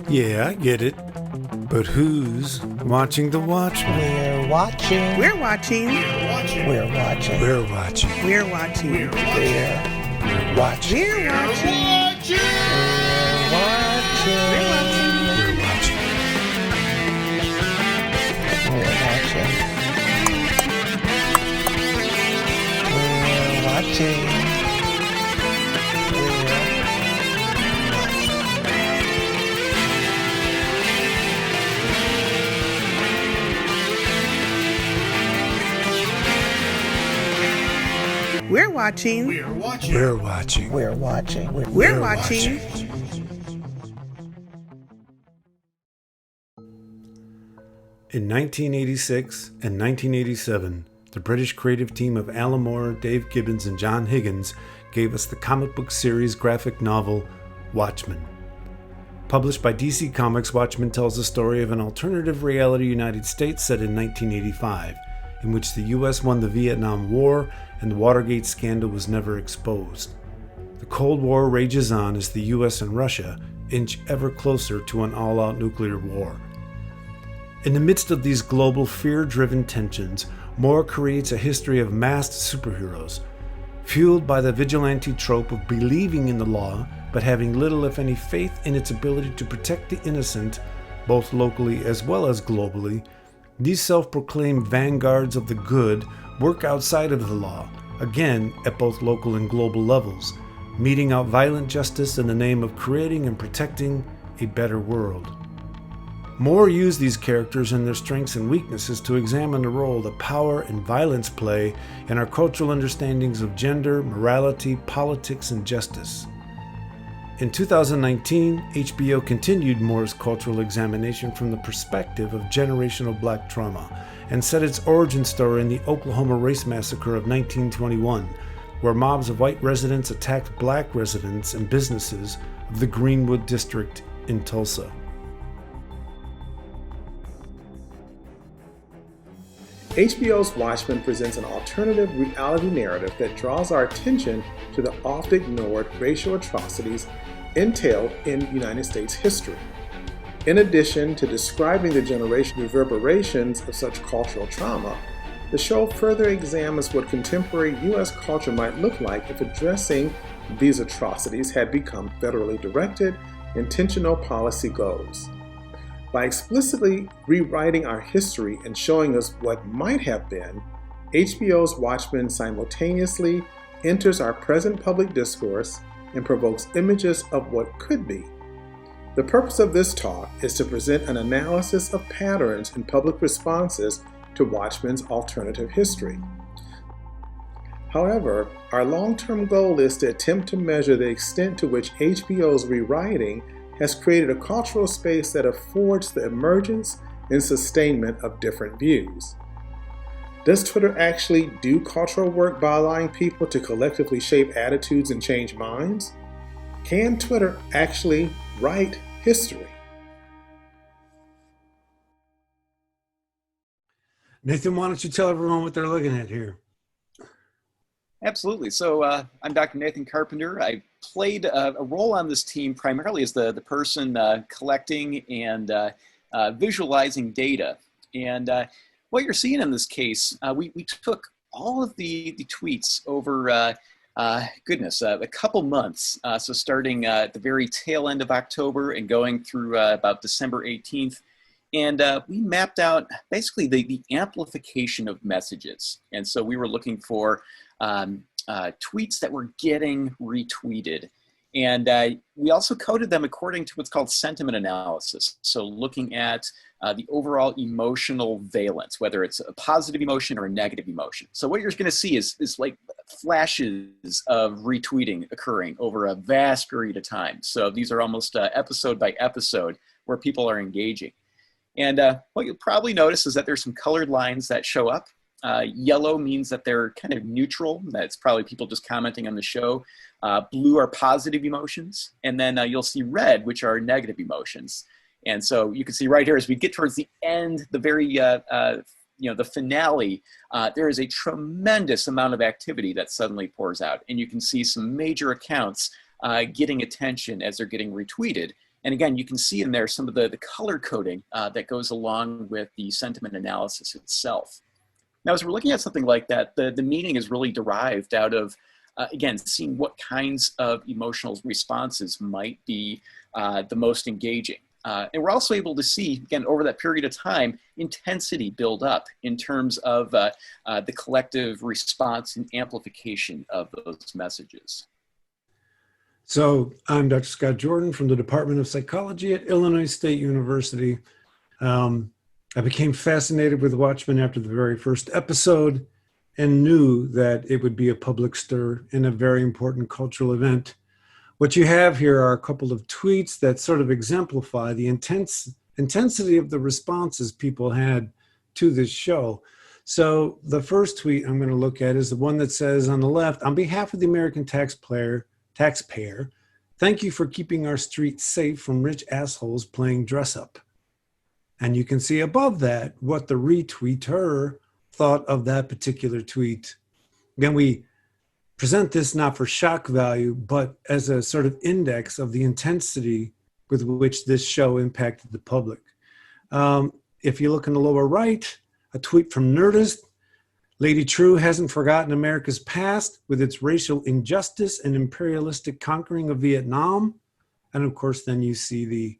Yeah, I get it. But who's watching the Watchmen? We're watching. We're watching. We're watching. We're watching. We're watching. We're watching. We're watching. We're watching. We're watching. We're watching. We're watching. We're watching. We're watching. We're watching. We're watching. We're watching. We're watching. In 1986 and 1987, the British creative team of Alan Moore, Dave Gibbons, and John Higgins gave us the comic book series graphic novel Watchmen. Published by DC Comics, Watchmen tells the story of an alternative reality United States set in 1985, in which the U.S. won the Vietnam War and the Watergate scandal was never exposed. The Cold War rages on as the U.S. and Russia inch ever closer to an all-out nuclear war. In the midst of these global fear-driven tensions, Moore creates a history of masked superheroes, fueled by the vigilante trope of believing in the law but having little if any faith in its ability to protect the innocent, both locally as well as globally. These self-proclaimed vanguards of the good work outside of the law, again at both local and global levels, meting out violent justice in the name of creating and protecting a better world. Moore used these characters and their strengths and weaknesses to examine the role that power and violence play in our cultural understandings of gender, morality, politics, and justice. In 2019, HBO continued Moore's cultural examination from the perspective of generational black trauma and set its origin story in the Oklahoma race massacre of 1921, where mobs of white residents attacked black residents and businesses of the Greenwood district in Tulsa. HBO's Watchmen presents an alternative reality narrative that draws our attention to the oft-ignored racial atrocities entailed in United States history. In addition to describing the generational reverberations of such cultural trauma, the show further examines what contemporary U.S. culture might look like if addressing these atrocities had become federally directed, intentional policy goals. By explicitly rewriting our history and showing us what might have been, HBO's Watchmen simultaneously enters our present public discourse and provokes images of what could be. The purpose of this talk is to present an analysis of patterns in public responses to Watchmen's alternative history. However, our long-term goal is to attempt to measure the extent to which HBO's rewriting has created a cultural space that affords the emergence and sustainment of different views. Does Twitter actually do cultural work by allowing people to collectively shape attitudes and change minds? Can Twitter actually write history? Nathan, why don't you tell everyone what they're looking at here? Absolutely. So I'm Dr. Nathan Carpenter. I played a role on this team primarily as the person collecting and visualizing data. And what you're seeing in this case, we took all of the tweets over, a couple months. So starting at the very tail end of October and going through about December 18th. And we mapped out basically the amplification of messages. And so we were looking for tweets that were getting retweeted. And we also coded them according to what's called sentiment analysis. So looking at the overall emotional valence, whether it's a positive emotion or a negative emotion. So what you're going to see is like flashes of retweeting occurring over a vast period of time. So these are almost episode by episode where people are engaging. And what you'll probably notice is that there's some colored lines that show up. Yellow means that they're kind of neutral. That's probably people just commenting on the show. Blue are positive emotions. And then you'll see red, which are negative emotions. And so you can see right here as we get towards the end, the very, the finale, there is a tremendous amount of activity that suddenly pours out. And you can see some major accounts getting attention as they're getting retweeted. And again, you can see in there some of the color coding that goes along with the sentiment analysis itself. Now, as we're looking at something like that, the meaning is really derived out of, again, seeing what kinds of emotional responses might be the most engaging. And we're also able to see, again, over that period of time, intensity build up in terms of the collective response and amplification of those messages. So I'm Dr. Scott Jordan from the Department of Psychology at Illinois State University. I became fascinated with Watchmen after the very first episode and knew that it would be a public stir and a very important cultural event. What you have here are a couple of tweets that sort of exemplify the intensity of the responses people had to this show. So the first tweet I'm going to look at is the one that says on the left, "On behalf of the American taxpayer, thank you for keeping our streets safe from rich assholes playing dress up." And you can see above that what the retweeter thought of that particular tweet. Again, we present this not for shock value, but as a sort of index of the intensity with which this show impacted the public. If you look in the lower right, a tweet from Nerdist, "Lady True hasn't forgotten America's past with its racial injustice and imperialistic conquering of Vietnam." And of course, then you see the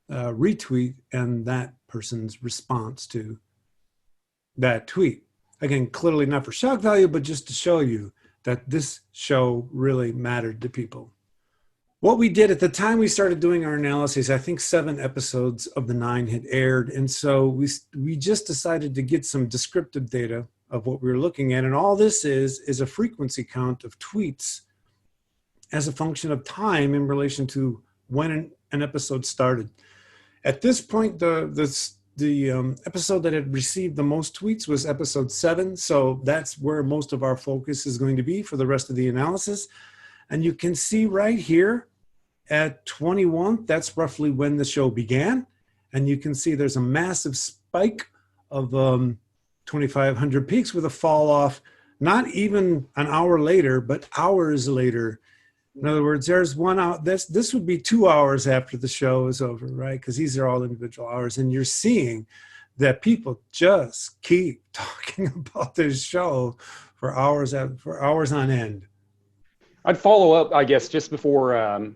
retweet and that person's response to that tweet. Again, clearly not for shock value, but just to show you that this show really mattered to people. What we did at the time we started doing our analysis, I think 7 episodes of the 9 had aired. And so we just decided to get some descriptive data of what we were looking at. And all this is a frequency count of tweets as a function of time in relation to when an episode started. At this point, the episode that had received the most tweets was episode 7. So that's where most of our focus is going to be for the rest of the analysis. And you can see right here at 21, that's roughly when the show began. And you can see there's a massive spike of 2,500 peaks with a fall off, not even an hour later, but hours later. In other words, there's 1 hour, this would be 2 hours after the show is over, right? Because these are all individual hours. And you're seeing that people just keep talking about this show for hours on end. I'd follow up, I guess, just before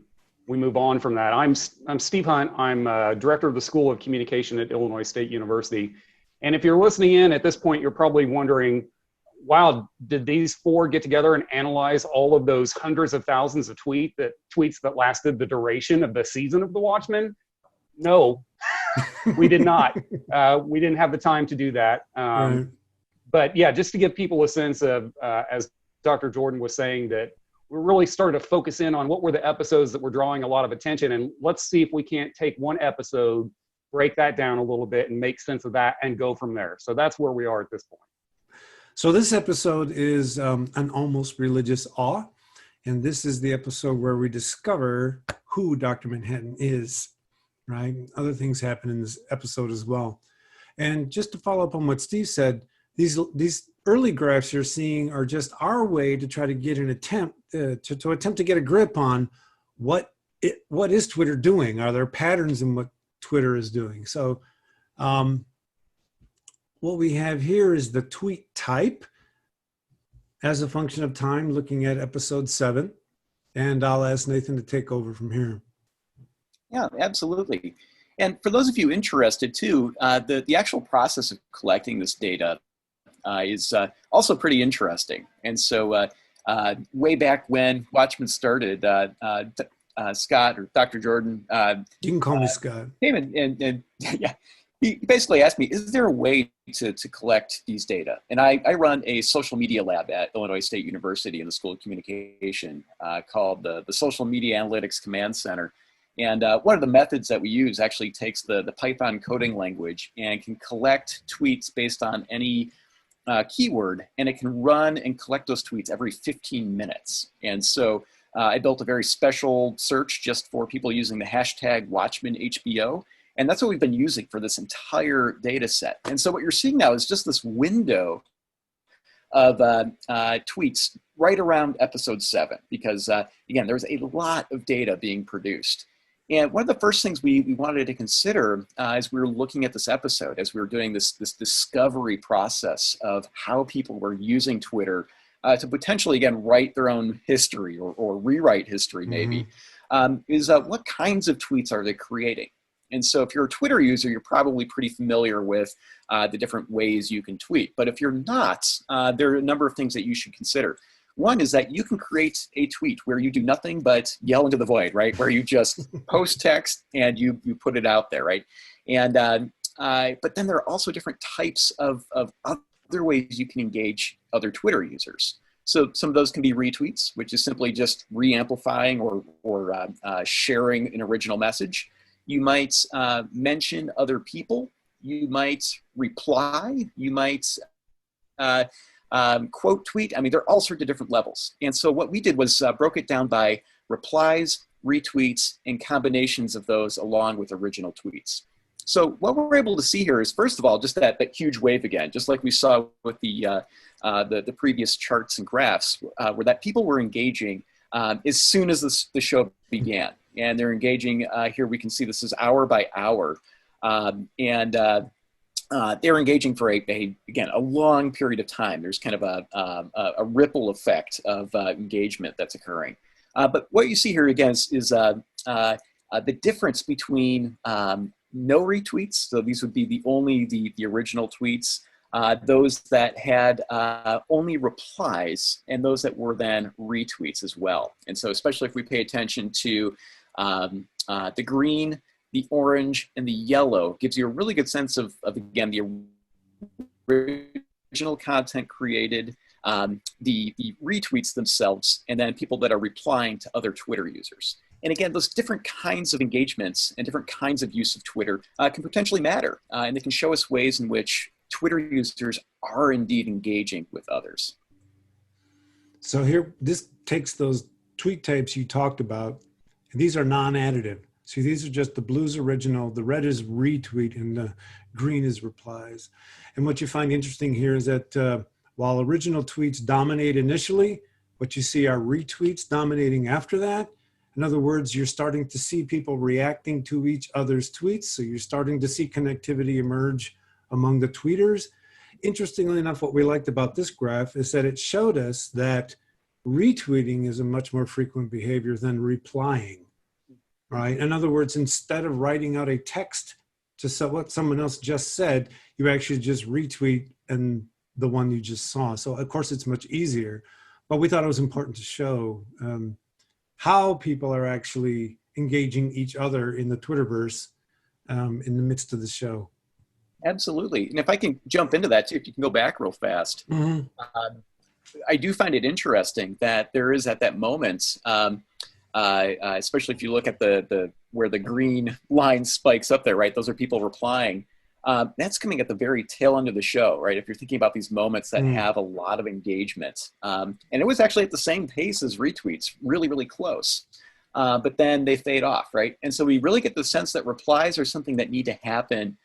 we move on from that. I'm Steve Hunt. I'm director of the School of Communication at Illinois State University. And if you're listening in at this point, you're probably wondering, wow, did these 4 get together and analyze all of those hundreds of thousands of tweets that lasted the duration of the season of The Watchmen? No, we did not. We didn't have the time to do that. Right. But yeah, just to give people a sense of, as Dr. Jordan was saying, that we're really starting to focus in on what were the episodes that were drawing a lot of attention. And let's see if we can't take one episode, break that down a little bit and make sense of that and go from there. So that's where we are at this point. So this episode is an almost religious awe. And this is the episode where we discover who Dr. Manhattan is, right? Other things happen in this episode as well. And just to follow up on what Steve said, these early graphs you're seeing are just our way to try to get an attempt to get a grip on what is Twitter doing? Are there patterns in what Twitter is doing? So what we have here is the tweet type as a function of time, looking at episode 7. And I'll ask Nathan to take over from here. Yeah, absolutely. And for those of you interested too, the actual process of collecting this data is also pretty interesting. And so way back when Watchmen started, Scott or Dr. Jordan. You can call me Scott. Came and yeah, he basically asked me, is there a way to collect these data? And I run a social media lab at Illinois State University in the School of Communication called the Social Media Analytics Command Center. And one of the methods that we use actually takes the Python coding language and can collect tweets based on any keyword, and it can run and collect those tweets every 15 minutes. And so I built a very special search just for people using the hashtag WatchmenHBO. And that's what we've been using for this entire data set. And so what you're seeing now is just this window of tweets right around episode 7, because again, there's a lot of data being produced. And one of the first things we wanted to consider as we were looking at this episode, as we were doing this discovery process of how people were using Twitter to potentially, again, write their own history or rewrite history maybe, is what kinds of tweets are they creating? And so if you're a Twitter user, you're probably pretty familiar with the different ways you can tweet. But if you're not, there are a number of things that you should consider. One is that you can create a tweet where you do nothing but yell into the void, right? Where you just post text and you put it out there, right? And but then there are also different types of other ways you can engage other Twitter users. So some of those can be retweets, which is simply just re-amplifying or sharing an original message. You might mention other people. You might reply. You might quote tweet. I mean, there are all sorts of different levels. And so what we did was broke it down by replies, retweets, and combinations of those along with original tweets. So what we're able to see here is, first of all, just that huge wave again, just like we saw with the previous charts and graphs, where that people were engaging as soon as the show began. And they're engaging, here we can see this is hour by hour. They're engaging for again, a long period of time. There's kind of a ripple effect of engagement that's occurring. But what you see here again is the difference between no retweets. So these would be only the original tweets, those that had only replies, and those that were then retweets as well. And so especially if we pay attention to the green, the orange, and the yellow, gives you a really good sense of again, the original content created, the retweets themselves, and then people that are replying to other Twitter users. And again, those different kinds of engagements and different kinds of use of Twitter can potentially matter, and they can show us ways in which Twitter users are indeed engaging with others. So here, this takes those tweet types you talked about, and these are non-additive. See, these are just the blue's original, the red is retweet, and the green is replies. And what you find interesting here is that while original tweets dominate initially, what you see are retweets dominating after that. In other words, you're starting to see people reacting to each other's tweets. So you're starting to see connectivity emerge among the tweeters. Interestingly enough, what we liked about this graph is that it showed us that retweeting is a much more frequent behavior than replying, right? In other words, instead of writing out a text to what someone else just said, you actually just retweet and the one you just saw. So of course it's much easier, but we thought it was important to show how people are actually engaging each other in the Twitterverse in the midst of the show. Absolutely. And if I can jump into that too, if you can go back real fast. Mm-hmm. I do find it interesting that there is at that moment, especially if you look at the where the green line spikes up there, right? Those are people replying. That's coming at the very tail end of the show, right? If you're thinking about these moments that have a lot of engagement. And it was actually at the same pace as retweets, really, really close. But then they fade off, right? And so we really get the sense that replies are something that need to happen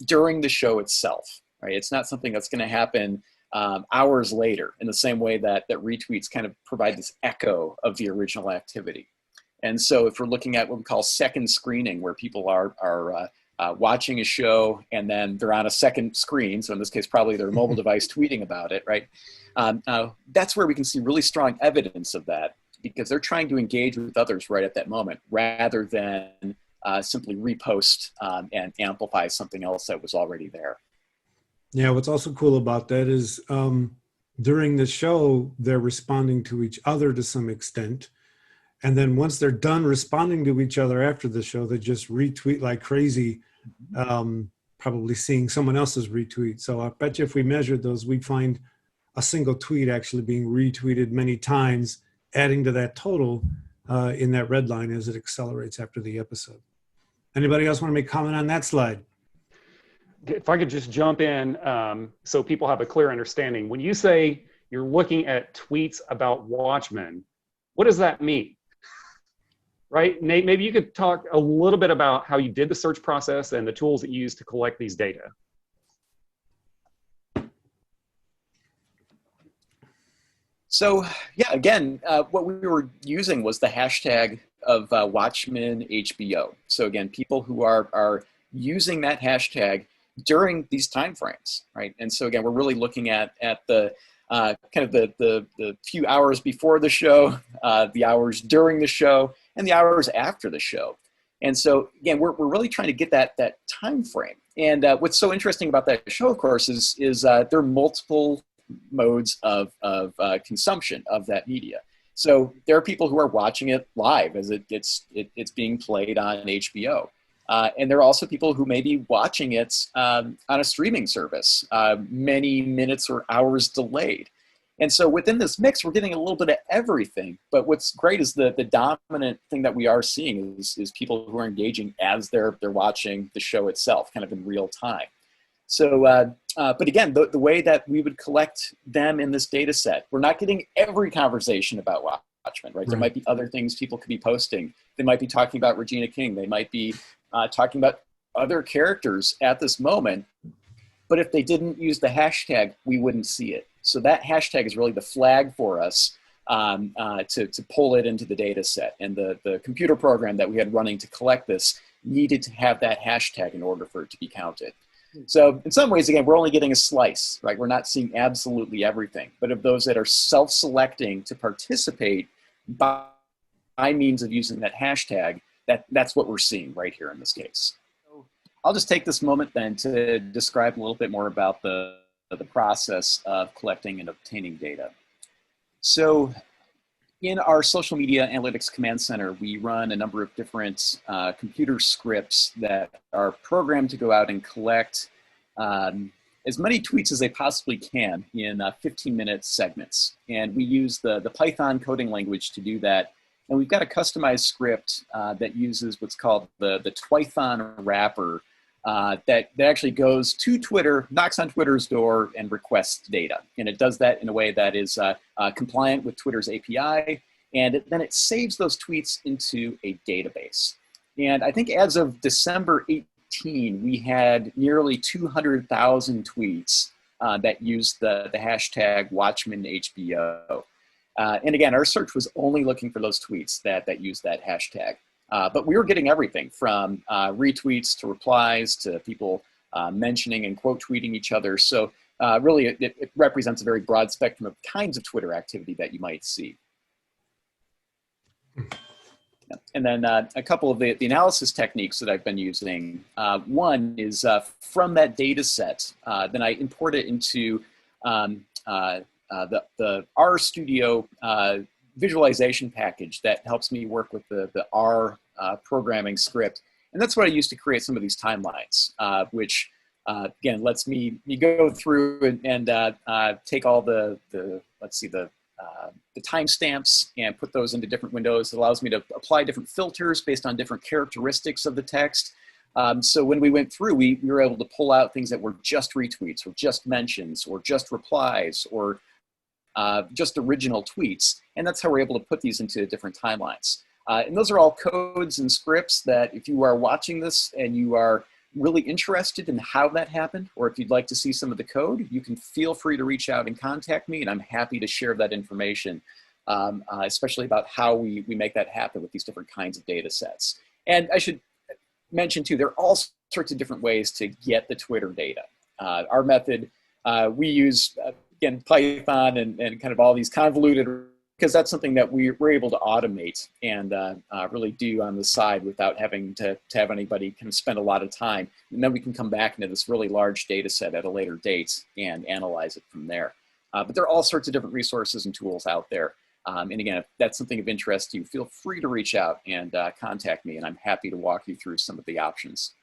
during the show itself, right? It's not something that's going to happen hours later in the same way that retweets kind of provide this echo of the original activity. And so if we're looking at what we call second screening, where people are watching a show and then they're on a second screen, so in this case probably their mobile device tweeting about it, right? That's where we can see really strong evidence of that, because they're trying to engage with others right at that moment rather than simply repost and amplify something else that was already there. Yeah, what's also cool about that is during the show, they're responding to each other to some extent. And then once they're done responding to each other after the show, they just retweet like crazy, probably seeing someone else's retweet. So I bet you if we measured those, we'd find a single tweet actually being retweeted many times, adding to that total in that red line as it accelerates after the episode. Anybody else want to make comment on that slide? If I could just jump in so people have a clear understanding. When you say you're looking at tweets about Watchmen, what does that mean? Right? Nate, maybe you could talk a little bit about how you did the search process and the tools that you used to collect these data. So yeah, again, what we were using was the hashtag of Watchmen HBO. So again, people who are using that hashtag during these time frames, right? And so again, we're really looking at the kind of the few hours before the show, the hours during the show, and the hours after the show. And so again, we're really trying to get that time frame. And what's so interesting about that show, of course, is there are multiple modes of consumption of that media. So there are people who are watching it live as it's being played on HBO. And there are also people who may be watching it on a streaming service, many minutes or hours delayed. And so within this mix, we're getting a little bit of everything. But what's great is the dominant thing that we are seeing is people who are engaging as they're watching the show itself, kind of in real time. So, but again, the way that we would collect them in this data set, we're not getting every conversation about Watchmen, right? There might be other things people could be posting. They might be talking about Regina King. They might be talking about other characters at this moment. But if they didn't use the hashtag, we wouldn't see it. So that hashtag is really the flag for us to pull it into the data set. And the computer program that we had running to collect this needed to have that hashtag in order for it to be counted. So in some ways, again, we're only getting a slice, right? We're not seeing absolutely everything. But of those that are self-selecting to participate by means of using that hashtag, that's what we're seeing right here in this case. So I'll just take this moment then to describe a little bit more about the process of collecting and obtaining data. So in our social media analytics command center, we run a number of different computer scripts that are programmed to go out and collect as many tweets as they possibly can in 15-minute segments. And we use the Python coding language to do that. And we've got a customized script that uses what's called the Twython wrapper that actually goes to Twitter, knocks on Twitter's door, and requests data. And it does that in a way that is compliant with Twitter's API, and then it saves those tweets into a database. And I think as of December 18, we had nearly 200,000 tweets that used the hashtag WatchmenHBO. And again, our search was only looking for those tweets that use that hashtag. But we were getting everything from retweets to replies to people mentioning and quote tweeting each other. So really, it represents a very broad spectrum of kinds of Twitter activity that you might see. And then a couple of the analysis techniques that I've been using. One is from that data set, then I import it into the RStudio visualization package that helps me work with the R programming script. And that's what I use to create some of these timelines, which again, lets me go through and take all the timestamps and put those into different windows. It allows me to apply different filters based on different characteristics of the text. So when we went through, we were able to pull out things that were just retweets or just mentions or just replies or just original tweets. And that's how we're able to put these into different timelines. And those are all codes and scripts that if you are watching this and you are really interested in how that happened, or if you'd like to see some of the code, you can feel free to reach out and contact me, and I'm happy to share that information, especially about how we make that happen with these different kinds of data sets. And I should mention too, there are all sorts of different ways to get the Twitter data. Our method, we use, again, Python and kind of all these convoluted, because that's something that we're able to automate and really do on the side without having to have anybody kind of spend a lot of time. And then we can come back into this really large data set at a later date and analyze it from there. But there are all sorts of different resources and tools out there. And again, if that's something of interest to you, feel free to reach out and contact me, and I'm happy to walk you through some of the options.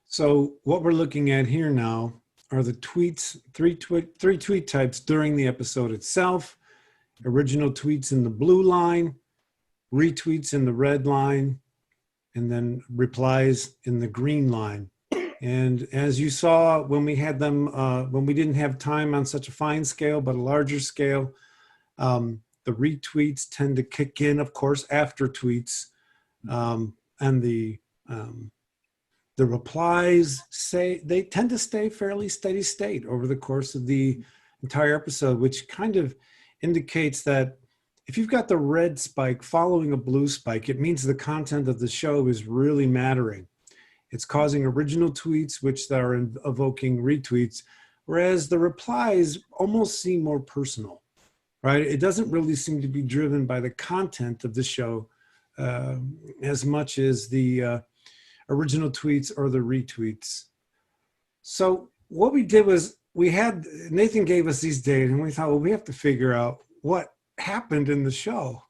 So what we're looking at here now are the tweets, three tweet types during the episode itself, original tweets in the blue line, retweets in the red line, and then replies in the green line. And as you saw when we had them, when we didn't have time on such a fine scale, but a larger scale, the retweets tend to kick in, of course, after tweets, and the replies they tend to stay fairly steady state over the course of the entire episode, which kind of indicates that if you've got the red spike following a blue spike, it means the content of the show is really mattering. It's causing original tweets, which are evoking retweets, whereas the replies almost seem more personal, right? It doesn't really seem to be driven by the content of the show as much as the original tweets or the retweets. So what we did was Nathan gave us these data, and we thought, well, we have to figure out what happened in the show.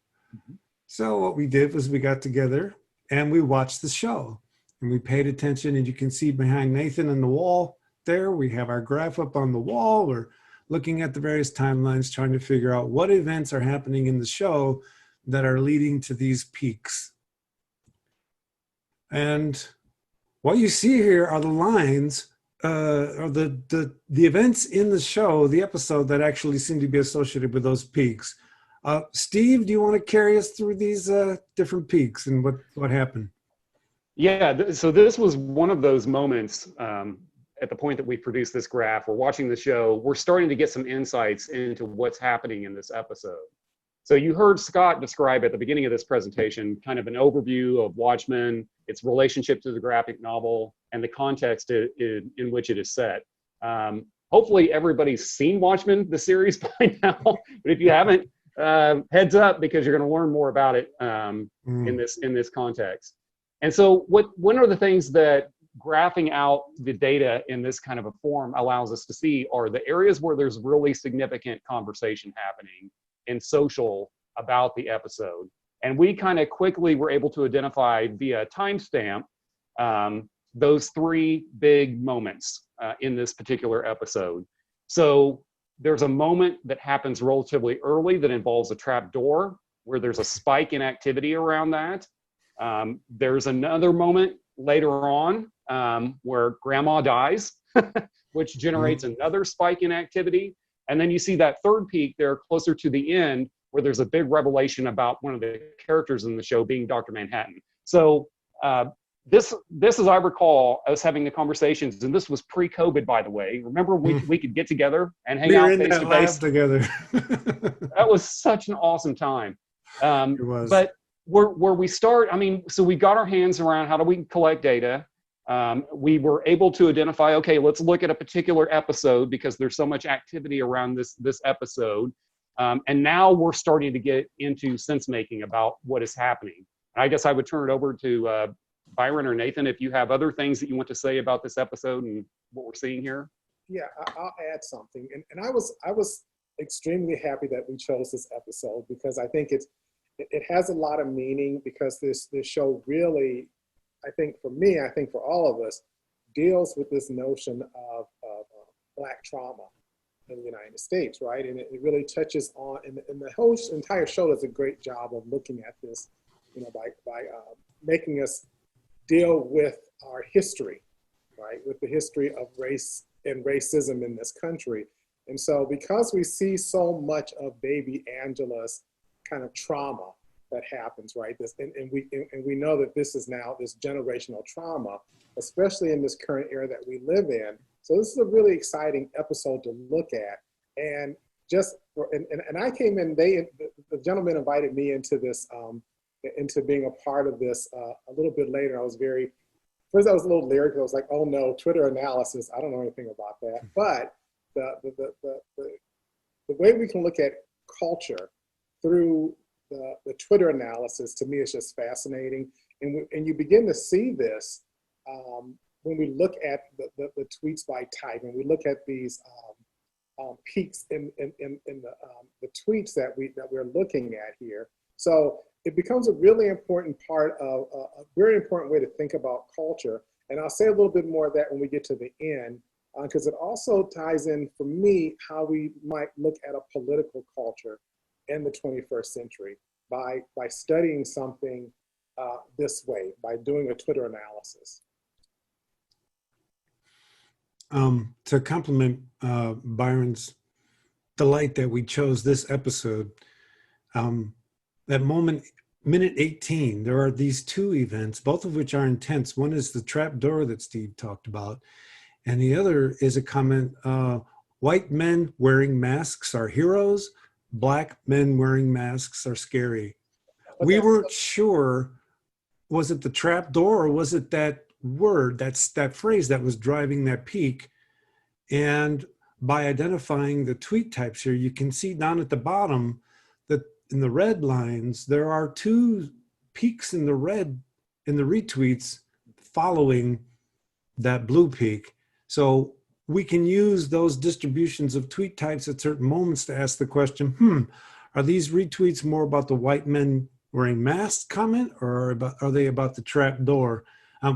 So what we did was we got together and we watched the show, and we paid attention. And you can see behind Nathan on the wall there, we have our graph up on the wall. We're looking at the various timelines, trying to figure out what events are happening in the show that are leading to these peaks. And what you see here are the lines, or the events in the show, the episode, that actually seem to be associated with those peaks. Steve, do you want to carry us through these different peaks and what happened? Yeah, so this was one of those moments at the point that we produced this graph. We're watching the show. We're starting to get some insights into what's happening in this episode. So you heard Scott describe at the beginning of this presentation kind of an overview of Watchmen, its relationship to the graphic novel, and the context in which it is set. Hopefully everybody's seen Watchmen, the series, by now. But if you haven't, heads up, because you're going to learn more about it in this context. And so one of the things that graphing out the data in this kind of a form allows us to see are the areas where there's really significant conversation happening in social about the episode. And we kind of quickly were able to identify via timestamp those three big moments in this particular episode. So there's a moment that happens relatively early that involves a trap door, where there's a spike in activity around that. There's another moment later on where grandma dies, which generates another spike in activity. And then you see that third peak there closer to the end, where there's a big revelation about one of the characters in the show being Dr. Manhattan. So this, as I recall, us having the conversations, and this was pre-COVID, by the way. Remember, we could get together and hang out face to face together. That was such an awesome time. It was. But where we start, so we got our hands around how do we collect data. We were able to identify, okay, let's look at a particular episode because there's so much activity around this episode. And now we're starting to get into sense making about what is happening. I guess I would turn it over to Byron or Nathan if you have other things that you want to say about this episode and what we're seeing here. Yeah, I'll add something. And I was extremely happy that we chose this episode, because I think it has a lot of meaning, because this show really, I think for me, I think for all of us, deals with this notion of Black trauma in the United States, right? And it really touches on, and the whole entire show does a great job of looking at this, by making us deal with our history, right? With the history of race and racism in this country. And so because we see so much of baby Angela's kind of trauma that happens, right? And we know that this is now this generational trauma, especially in this current era that we live in. So this is a really exciting episode to look at. And I came in, the gentleman invited me into this, into being a part of this a little bit later. First I was a little leery, because I was like, oh no, Twitter analysis, I don't know anything about that. But the way we can look at culture through the Twitter analysis, to me, is just fascinating. And you begin to see this when we look at the tweets by type, and we look at these peaks in the tweets that we're looking at here. So it becomes a really important part of a very important way to think about culture. And I'll say a little bit more of that when we get to the end, because it also ties in, for me, how we might look at a political culture in the 21st century by studying something this way, by doing a Twitter analysis. To complement Byron's delight that we chose this episode, that moment, minute 18, there are these two events, both of which are intense. One is the trap door that Steve talked about, and the other is a comment, white men wearing masks are heroes, black men wearing masks are scary. We weren't sure, was it the trap door or was it that word, that phrase that was driving that peak? And by identifying the tweet types here, you can see down at the bottom that in the red lines, there are two peaks in the red in the retweets following that blue peak. So we can use those distributions of tweet types at certain moments to ask the question, are these retweets more about the white men wearing masks comment, or are they about the trap door?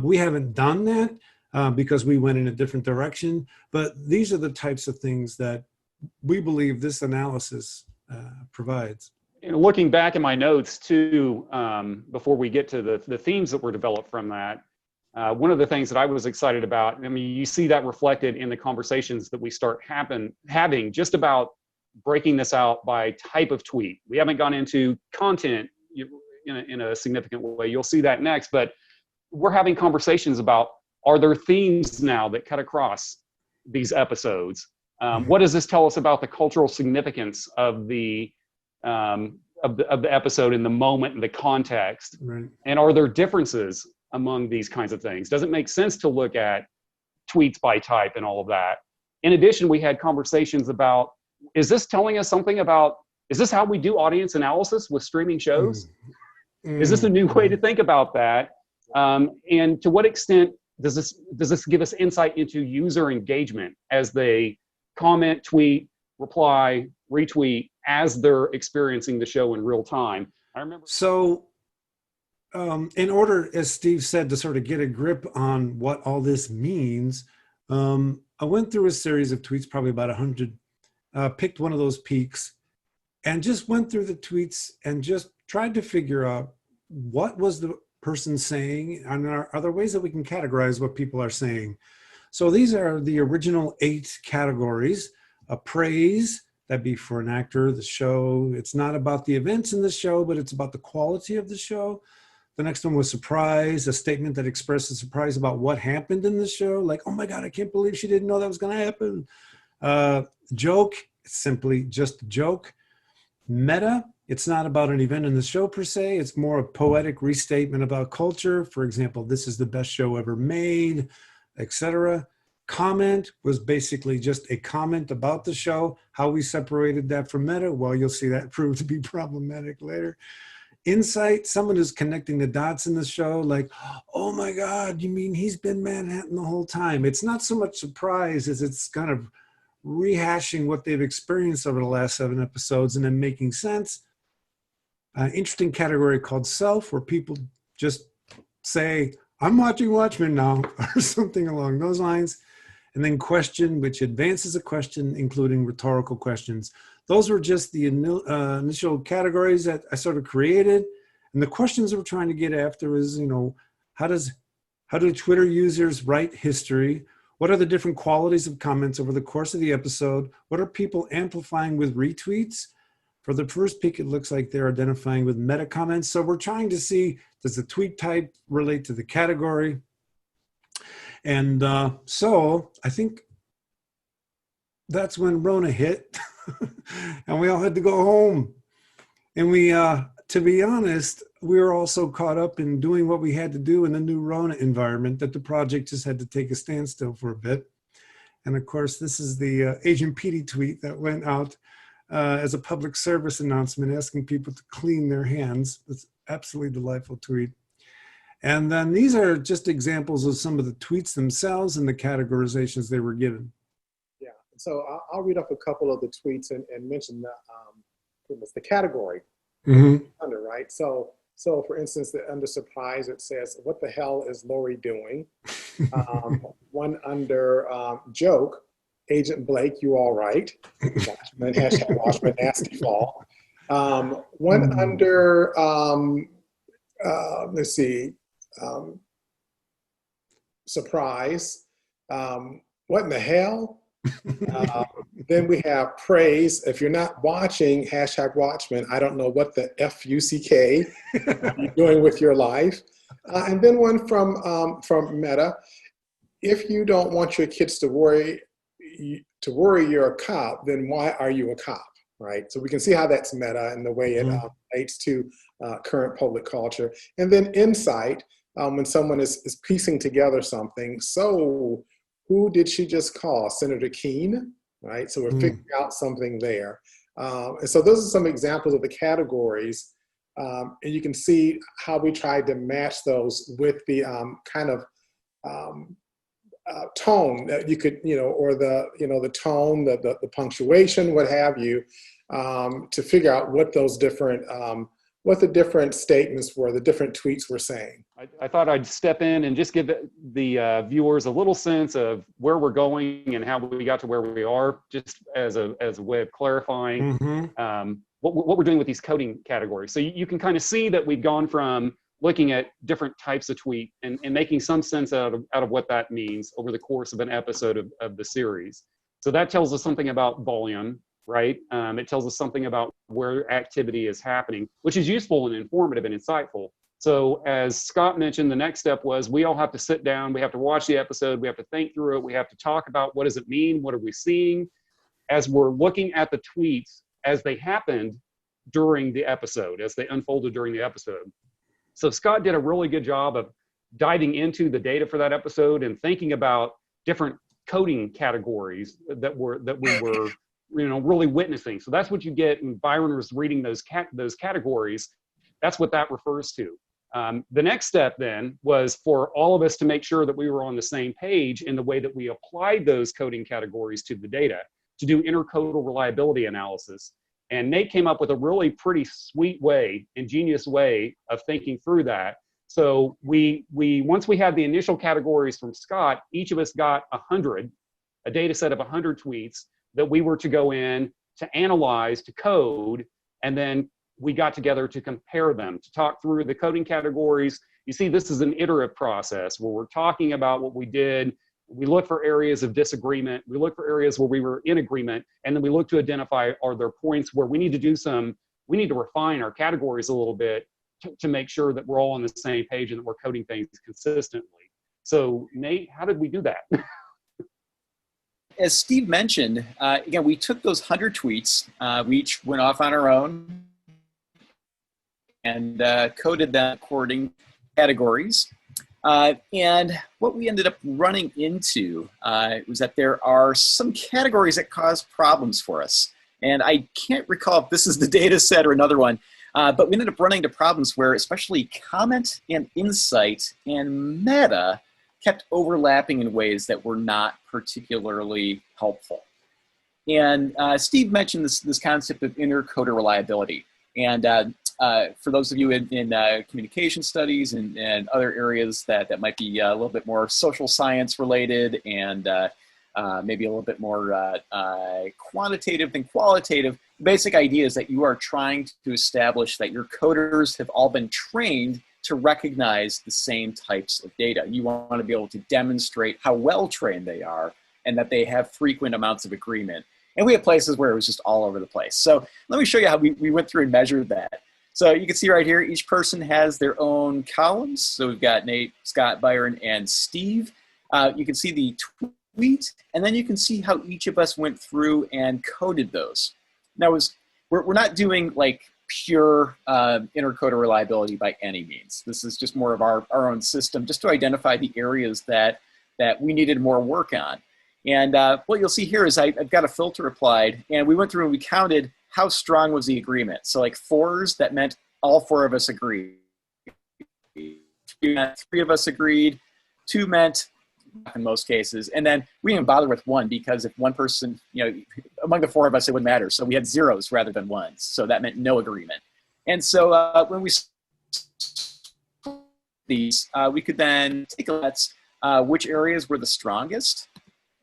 We haven't done that because we went in a different direction, but these are the types of things that we believe this analysis provides. Looking back in my notes too, before we get to the themes that were developed from that, one of the things that I was excited about, I mean, you see that reflected in the conversations that we start having just about breaking this out by type of tweet. We haven't gone into content in a significant way. You'll see that next, but we're having conversations about, are there themes now that cut across these episodes? What does this tell us about the cultural significance of the episode in the moment and the context? Right. And are there differences among these kinds of things? Does it make sense to look at tweets by type and all of that? In addition, we had conversations about, is this telling us something about, is this how we do audience analysis with streaming shows? Is this a new way to think about that? And to what extent does this give us insight into user engagement as they comment, tweet, reply, retweet as they're experiencing the show in real time? I remember. So in order, as Steve said, to sort of get a grip on what all this means, I went through a series of tweets, probably about 100, picked one of those peaks and just went through the tweets and just tried to figure out what was the person saying, and are there ways that we can categorize what people are saying. So these are the original 8 categories. Praise, that'd be for an actor, the show. It's not about the events in the show, but it's about the quality of the show. The next one was surprise, a statement that expresses surprise about what happened in the show. Like, oh my God, I can't believe she didn't know that was going to happen. Joke, it's simply just a joke. Meta, it's not about an event in the show per se. It's more a poetic restatement about culture. For example, this is the best show ever made, etc. Comment was basically just a comment about the show. How we separated that from meta, well, you'll see that proved to be problematic later. Insight, someone who's connecting the dots in the show, like, oh my God, you mean he's been Manhattan the whole time? It's not so much surprise as it's kind of rehashing what they've experienced over the last 7 episodes and then making sense. Interesting category called self, where people just say, I'm watching Watchmen now, or something along those lines. And then question, which advances a question, including rhetorical questions. Those were just the initial categories that I sort of created. And the questions we're trying to get after is, how do Twitter users write history? What are the different qualities of comments over the course of the episode? What are people amplifying with retweets? For the first peek, it looks like they're identifying with meta comments. So we're trying to see, does the tweet type relate to the category? And so I think that's when Rona hit and we all had to go home. And we, to be honest, we were also caught up in doing what we had to do in the new Rona environment that the project just had to take a standstill for a bit. And of course, this is the Agent PD tweet that went out as a public service announcement asking people to clean their hands. It's absolutely delightful tweet. And then these are just examples of some of the tweets themselves and the categorizations they were given. Yeah, so I'll read off a couple of the tweets and mention the category under, right? So for instance, under surprise, it says, what the hell is Lori doing? One under joke, Agent Blake, you all right? Watchmen, hashtag Watchmen, nasty fall. One under, let's see, surprise. What in the hell? Then we have praise. If you're not watching, hashtag Watchmen, I don't know what the F-U-C-K you're doing with your life. And then one from Meta. If you don't want your kids to worry you're a cop, then why are you a cop? right? So we can see how that's meta and the way it relates to current public culture. And then insight, when someone is piecing together something. So who did she just call? Senator Keene, right? So we're figuring out something there. And so those are some examples of the categories. And you can see how we tried to match those with the kind of tone that you could, or the tone, the punctuation, what have you, to figure out what those different, what the different statements were, the different tweets were saying. I thought I'd step in and just give the viewers a little sense of where we're going and how we got to where we are, just as a way of clarifying what we're doing with these coding categories. So you can kind of see that we've gone from looking at different types of tweet and making some sense out of what that means over the course of an episode of the series. So that tells us something about volume, right? It tells us something about where activity is happening, which is useful and informative and insightful. So as Scott mentioned, the next step was we all have to sit down, we have to watch the episode, we have to think through it, we have to talk about what does it mean, what are we seeing, as we're looking at the tweets as they happened during the episode, as they unfolded during the episode. So Scott did a really good job of diving into the data for that episode and thinking about different coding categories that we were really witnessing. So that's what you get, and Byron was reading those categories. That's what that refers to. The next step then was for all of us to make sure that we were on the same page in the way that we applied those coding categories to the data to do intercodal reliability analysis. And Nate came up with a really pretty sweet way, ingenious way of thinking through that. So we once we had the initial categories from Scott, each of us got a data set of 100 tweets that we were to go in to analyze, to code, and then we got together to compare them, to talk through the coding categories. You see, this is an iterative process where we're talking about what we did. We look for areas of disagreement. We look for areas where we were in agreement. And then we look to identify, are there points where we need to refine our categories a little bit to make sure that we're all on the same page and that we're coding things consistently. So Nate, how did we do that? As Steve mentioned, again, we took those 100 tweets, we each went off on our own and coded them according to categories. And what we ended up running into was that there are some categories that cause problems for us. And I can't recall if this is the data set or another one, but we ended up running into problems where especially comment and insight and meta kept overlapping in ways that were not particularly helpful. And Steve mentioned this concept of intercoder reliability. And for those of you in communication studies and other areas that might be a little bit more social science related and maybe a little bit more quantitative than qualitative, the basic idea is that you are trying to establish that your coders have all been trained to recognize the same types of data. You want to be able to demonstrate how well trained they are and that they have frequent amounts of agreement. And we have places where it was just all over the place. So let me show you how we went through and measured that. So you can see right here, each person has their own columns. So we've got Nate, Scott, Byron, and Steve. You can see the tweet, and then you can see how each of us went through and coded those. Now, we're not doing like pure intercoder reliability by any means. This is just more of our own system, just to identify the areas that we needed more work on. And what you'll see here is I've got a filter applied, and we went through and we counted how strong was the agreement. So like 4s, that meant all 4 of us agreed. 3 meant 3 of us agreed. 2 meant in most cases. And then we didn't bother with 1 because if one person, among the 4 of us, it wouldn't matter. So we had 0s rather than 1s. So that meant no agreement. And so when we these, we could then take a look at which areas were the strongest.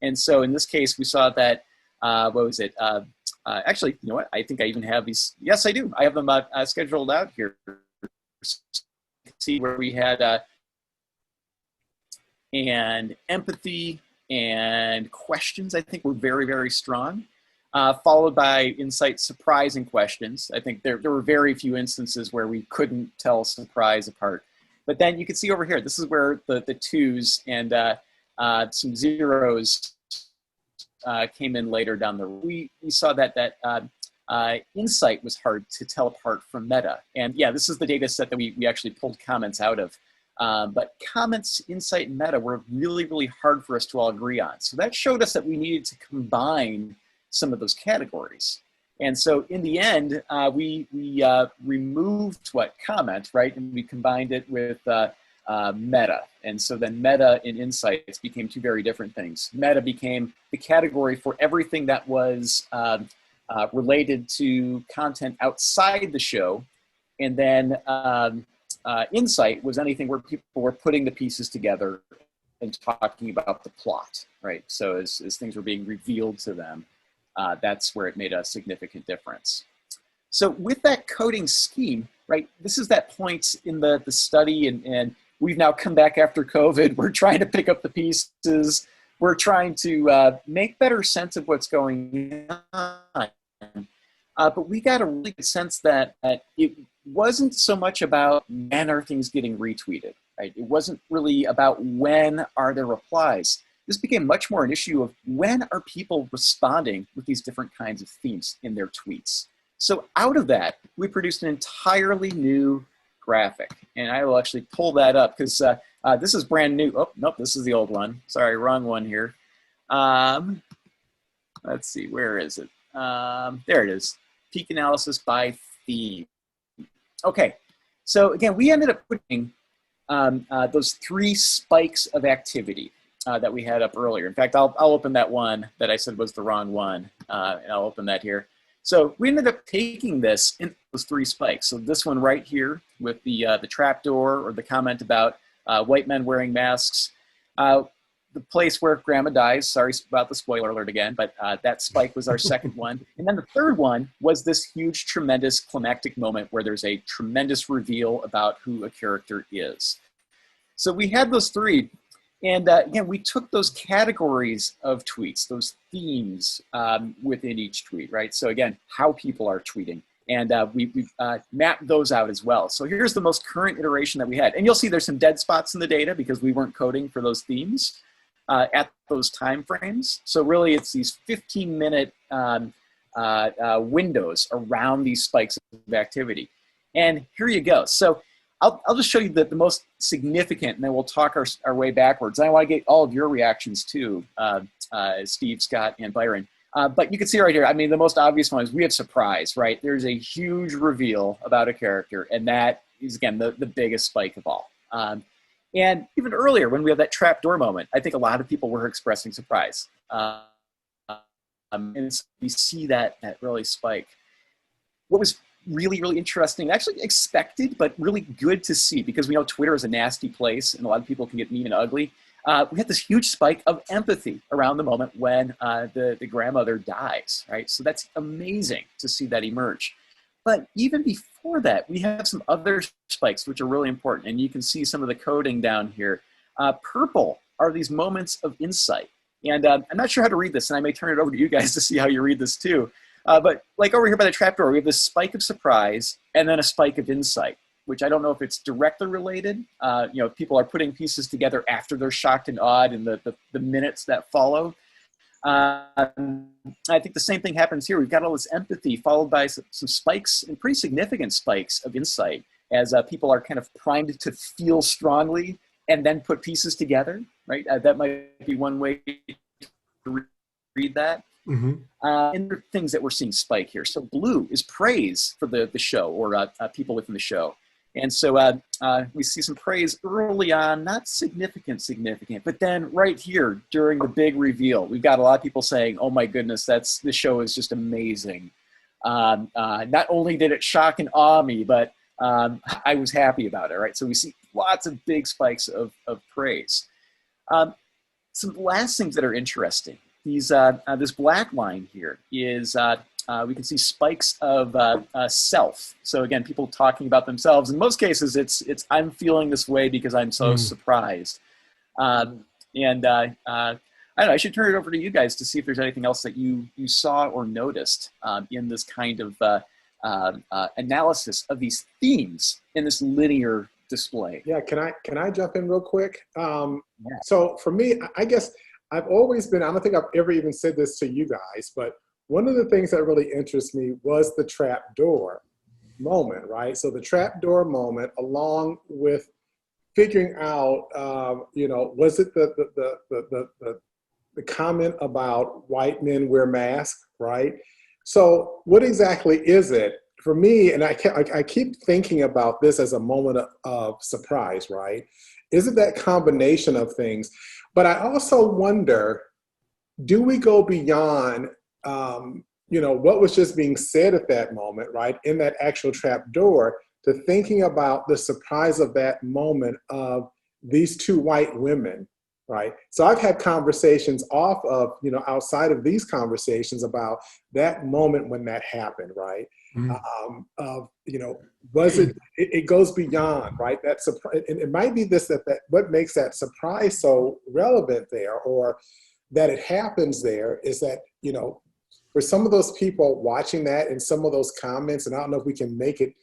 And so in this case, we saw that, what was it? Actually, you know what? I think I even have these. Yes, I do. I have them scheduled out here. See where we had and empathy and questions, I think, were very, very strong, followed by insight, surprise, and questions. I think there were very few instances where we couldn't tell surprise apart. But then you can see over here, this is where the 2s and some 0s came in later down the road. We saw that insight was hard to tell apart from meta. And yeah, this is the data set that we actually pulled comments out of. But comments, insight, and meta were really, really hard for us to all agree on. So that showed us that we needed to combine some of those categories. And so in the end, we removed comment, right? And we combined it with meta. And so then meta and insights became two very different things. Meta became the category for everything that was related to content outside the show. And then insight was anything where people were putting the pieces together and talking about the plot, right? So as things were being revealed to them, that's where it made a significant difference. So with that coding scheme, right, this is that point in the study, and we've now come back after COVID. We're trying to pick up the pieces. We're trying to make better sense of what's going on. But we got a really good sense that it wasn't so much about when are things getting retweeted, right? It wasn't really about when are there replies. This became much more an issue of when are people responding with these different kinds of themes in their tweets. So out of that, we produced an entirely new graphic. And I will actually pull that up because this is brand new. Oh, nope, this is the old one. Sorry, wrong one here. Let's see, where is it? There it is. Peak analysis by theme. Okay, so again, we ended up putting those 3 spikes of activity that we had up earlier. In fact, I'll open that one that I said was the wrong one, and I'll open that here. So we ended up taking this in those 3 spikes. So this one right here with the trapdoor or the comment about white men wearing masks, the place where grandma dies, sorry about the spoiler alert again, but that spike was our second one. And then the third one was this huge, tremendous climactic moment where there's a tremendous reveal about who a character is. So we had those 3. And again, we took those categories of tweets, those themes within each tweet, right? So again, how people are tweeting. And we mapped those out as well. So here's the most current iteration that we had. And you'll see there's some dead spots in the data because we weren't coding for those themes at those time frames. So really it's these 15-minute windows around these spikes of activity. And here you go. So I'll just show you the most significant, and then we'll talk our way backwards. And I want to get all of your reactions too, Steve, Scott, and Byron. But you can see right here, I mean, the most obvious one is we have surprise, right? There's a huge reveal about a character, and that is, again, the biggest spike of all. And even earlier, when we have that trapdoor moment, I think a lot of people were expressing surprise. And so we see that really spike. What was really, really interesting, actually expected, but really good to see, because we know Twitter is a nasty place and a lot of people can get mean and ugly. We had this huge spike of empathy around the moment when the grandmother dies, right? So that's amazing to see that emerge. But even before that, we have some other spikes which are really important, and you can see some of the coding down here. Purple are these moments of insight. And I'm not sure how to read this, and I may turn it over to you guys to see how you read this too. But like over here by the trapdoor, we have this spike of surprise and then a spike of insight, which I don't know if it's directly related. You know, people are putting pieces together after they're shocked and awed in the minutes that follow. I think the same thing happens here. We've got all this empathy followed by some spikes, and pretty significant spikes of insight as people are kind of primed to feel strongly and then put pieces together, right? That might be one way to read that. Mm-hmm. And there are things that we're seeing spike here. So blue is praise for the show or people within the show. And so we see some praise early on, not significant, but then right here during the big reveal, we've got a lot of people saying, oh my goodness, the show is just amazing. Not only did it shock and awe me, but I was happy about it, right? So we see lots of big spikes of praise. Some last things that are interesting. This black line here is, we can see spikes of self. So again, people talking about themselves. In most cases, it's I'm feeling this way because I'm so surprised. I don't know, I should turn it over to you guys to see if there's anything else that you saw or noticed in this kind of analysis of these themes in this linear display. Yeah, can I jump in real quick? Yeah. So for me, I guess I've always been, I don't think I've ever even said this to you guys, but one of the things that really interests me was the trapdoor moment, right? So the trapdoor moment, along with figuring out, was it the comment about white men wear masks, right? So what exactly is it? For me, and I keep thinking about this as a moment of surprise, right? Is it that combination of things? But I also wonder, do we go beyond, what was just being said at that moment, right? In that actual trap door, to thinking about the surprise of that moment of these two white women, right? So I've had conversations off of, outside of these conversations about that moment when that happened, right? Was it goes beyond, right? That surprise, and it might be this, that what makes that surprise so relevant there, or that it happens there, is that, for some of those people watching that and some of those comments, and I don't know if we can make it,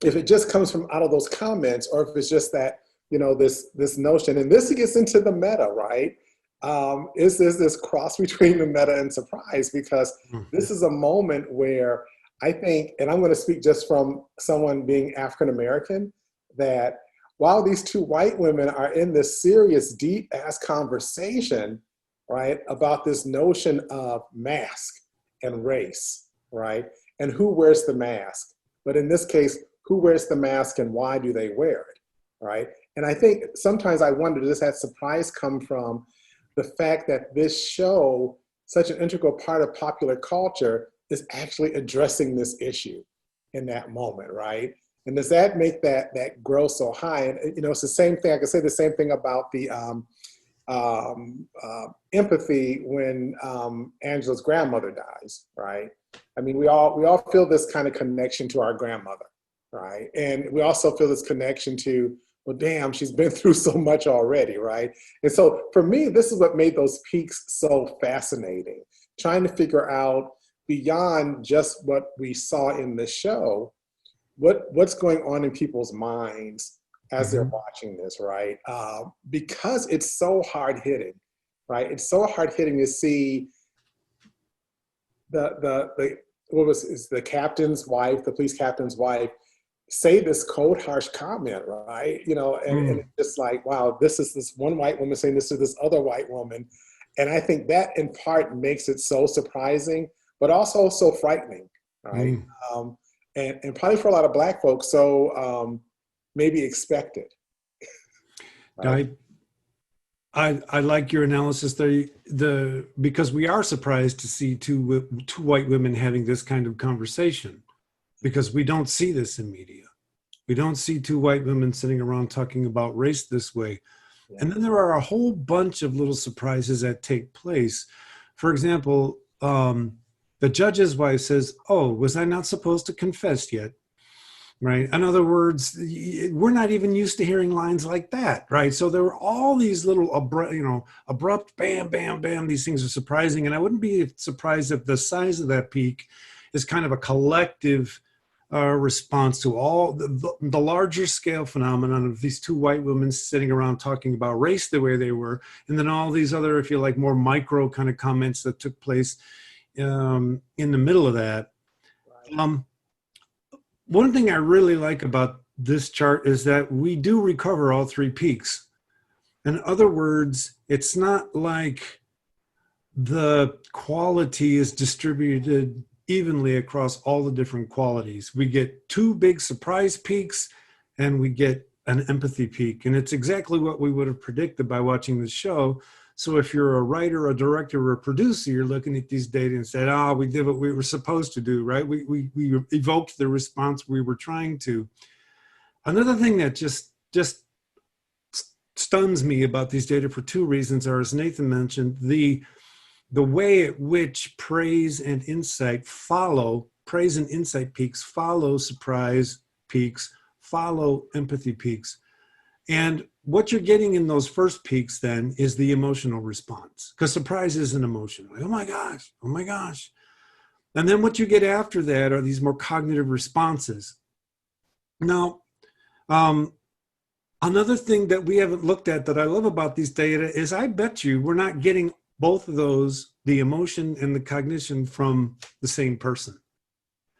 if it just comes from out of those comments, or if it's just that, this notion, and this gets into the meta, right? Is this cross between the meta and surprise? Because this is a moment where I think, and I'm going to speak just from someone being African-American, that while these two white women are in this serious, deep-ass conversation, right, about this notion of mask and race, right, and who wears the mask, but in this case, who wears the mask and why do they wear it, right? And I think sometimes I wonder, does that surprise come from the fact that this show, such an integral part of popular culture, is actually addressing this issue in that moment, right? And does that make that grow so high? And it's the same thing. I can say the same thing about the empathy when Angela's grandmother dies, right? I mean, we all feel this kind of connection to our grandmother, right? And we also feel this connection to, well, damn, she's been through so much already, right? And so for me, this is what made those peaks so fascinating, trying to figure out beyond just what we saw in the show, what's going on in people's minds as they're watching this, right? Because it's so hard-hitting, right? It's so hard-hitting to see the captain's wife, the police captain's wife, say this cold, harsh comment, right? And it's just like, wow, this is this one white woman saying this to this other white woman. And I think that in part makes it so surprising, but also so frightening, right? And probably for a lot of Black folks, so maybe expected. Right? I like your analysis there, because we are surprised to see two white women having this kind of conversation, because we don't see this in media. We don't see two white women sitting around talking about race this way. Yeah. And then there are a whole bunch of little surprises that take place. For example, the judge's wife says, "Oh, was I not supposed to confess yet?" Right? In other words, we're not even used to hearing lines like that, right? So there were all these little abrupt, bam, bam, bam. These things are surprising. And I wouldn't be surprised if the size of that peak is kind of a collective response to all the larger scale phenomenon of these two white women sitting around talking about race the way they were, and then all these other, if you like, more micro kind of comments that took place in the middle of that. One thing I really like about this chart is that we do recover all three peaks. In other words, it's not like the quality is distributed evenly across all the different qualities. We get two big surprise peaks and we get an empathy peak. And it's exactly what we would have predicted by watching the show. So if you're a writer, a director, or a producer, you're looking at these data and said, we did what we were supposed to do, right? We evoked the response we were trying to. Another thing that just stuns me about these data for two reasons are, as Nathan mentioned, the way at which praise and insight peaks follow surprise peaks, follow empathy peaks. And what you're getting in those first peaks then is the emotional response, because surprise is an emotion. Like, oh my gosh. And then what you get after that are these more cognitive responses. Now, another thing that we haven't looked at that I love about these data is I bet you we're not getting both of those, the emotion and the cognition, from the same person.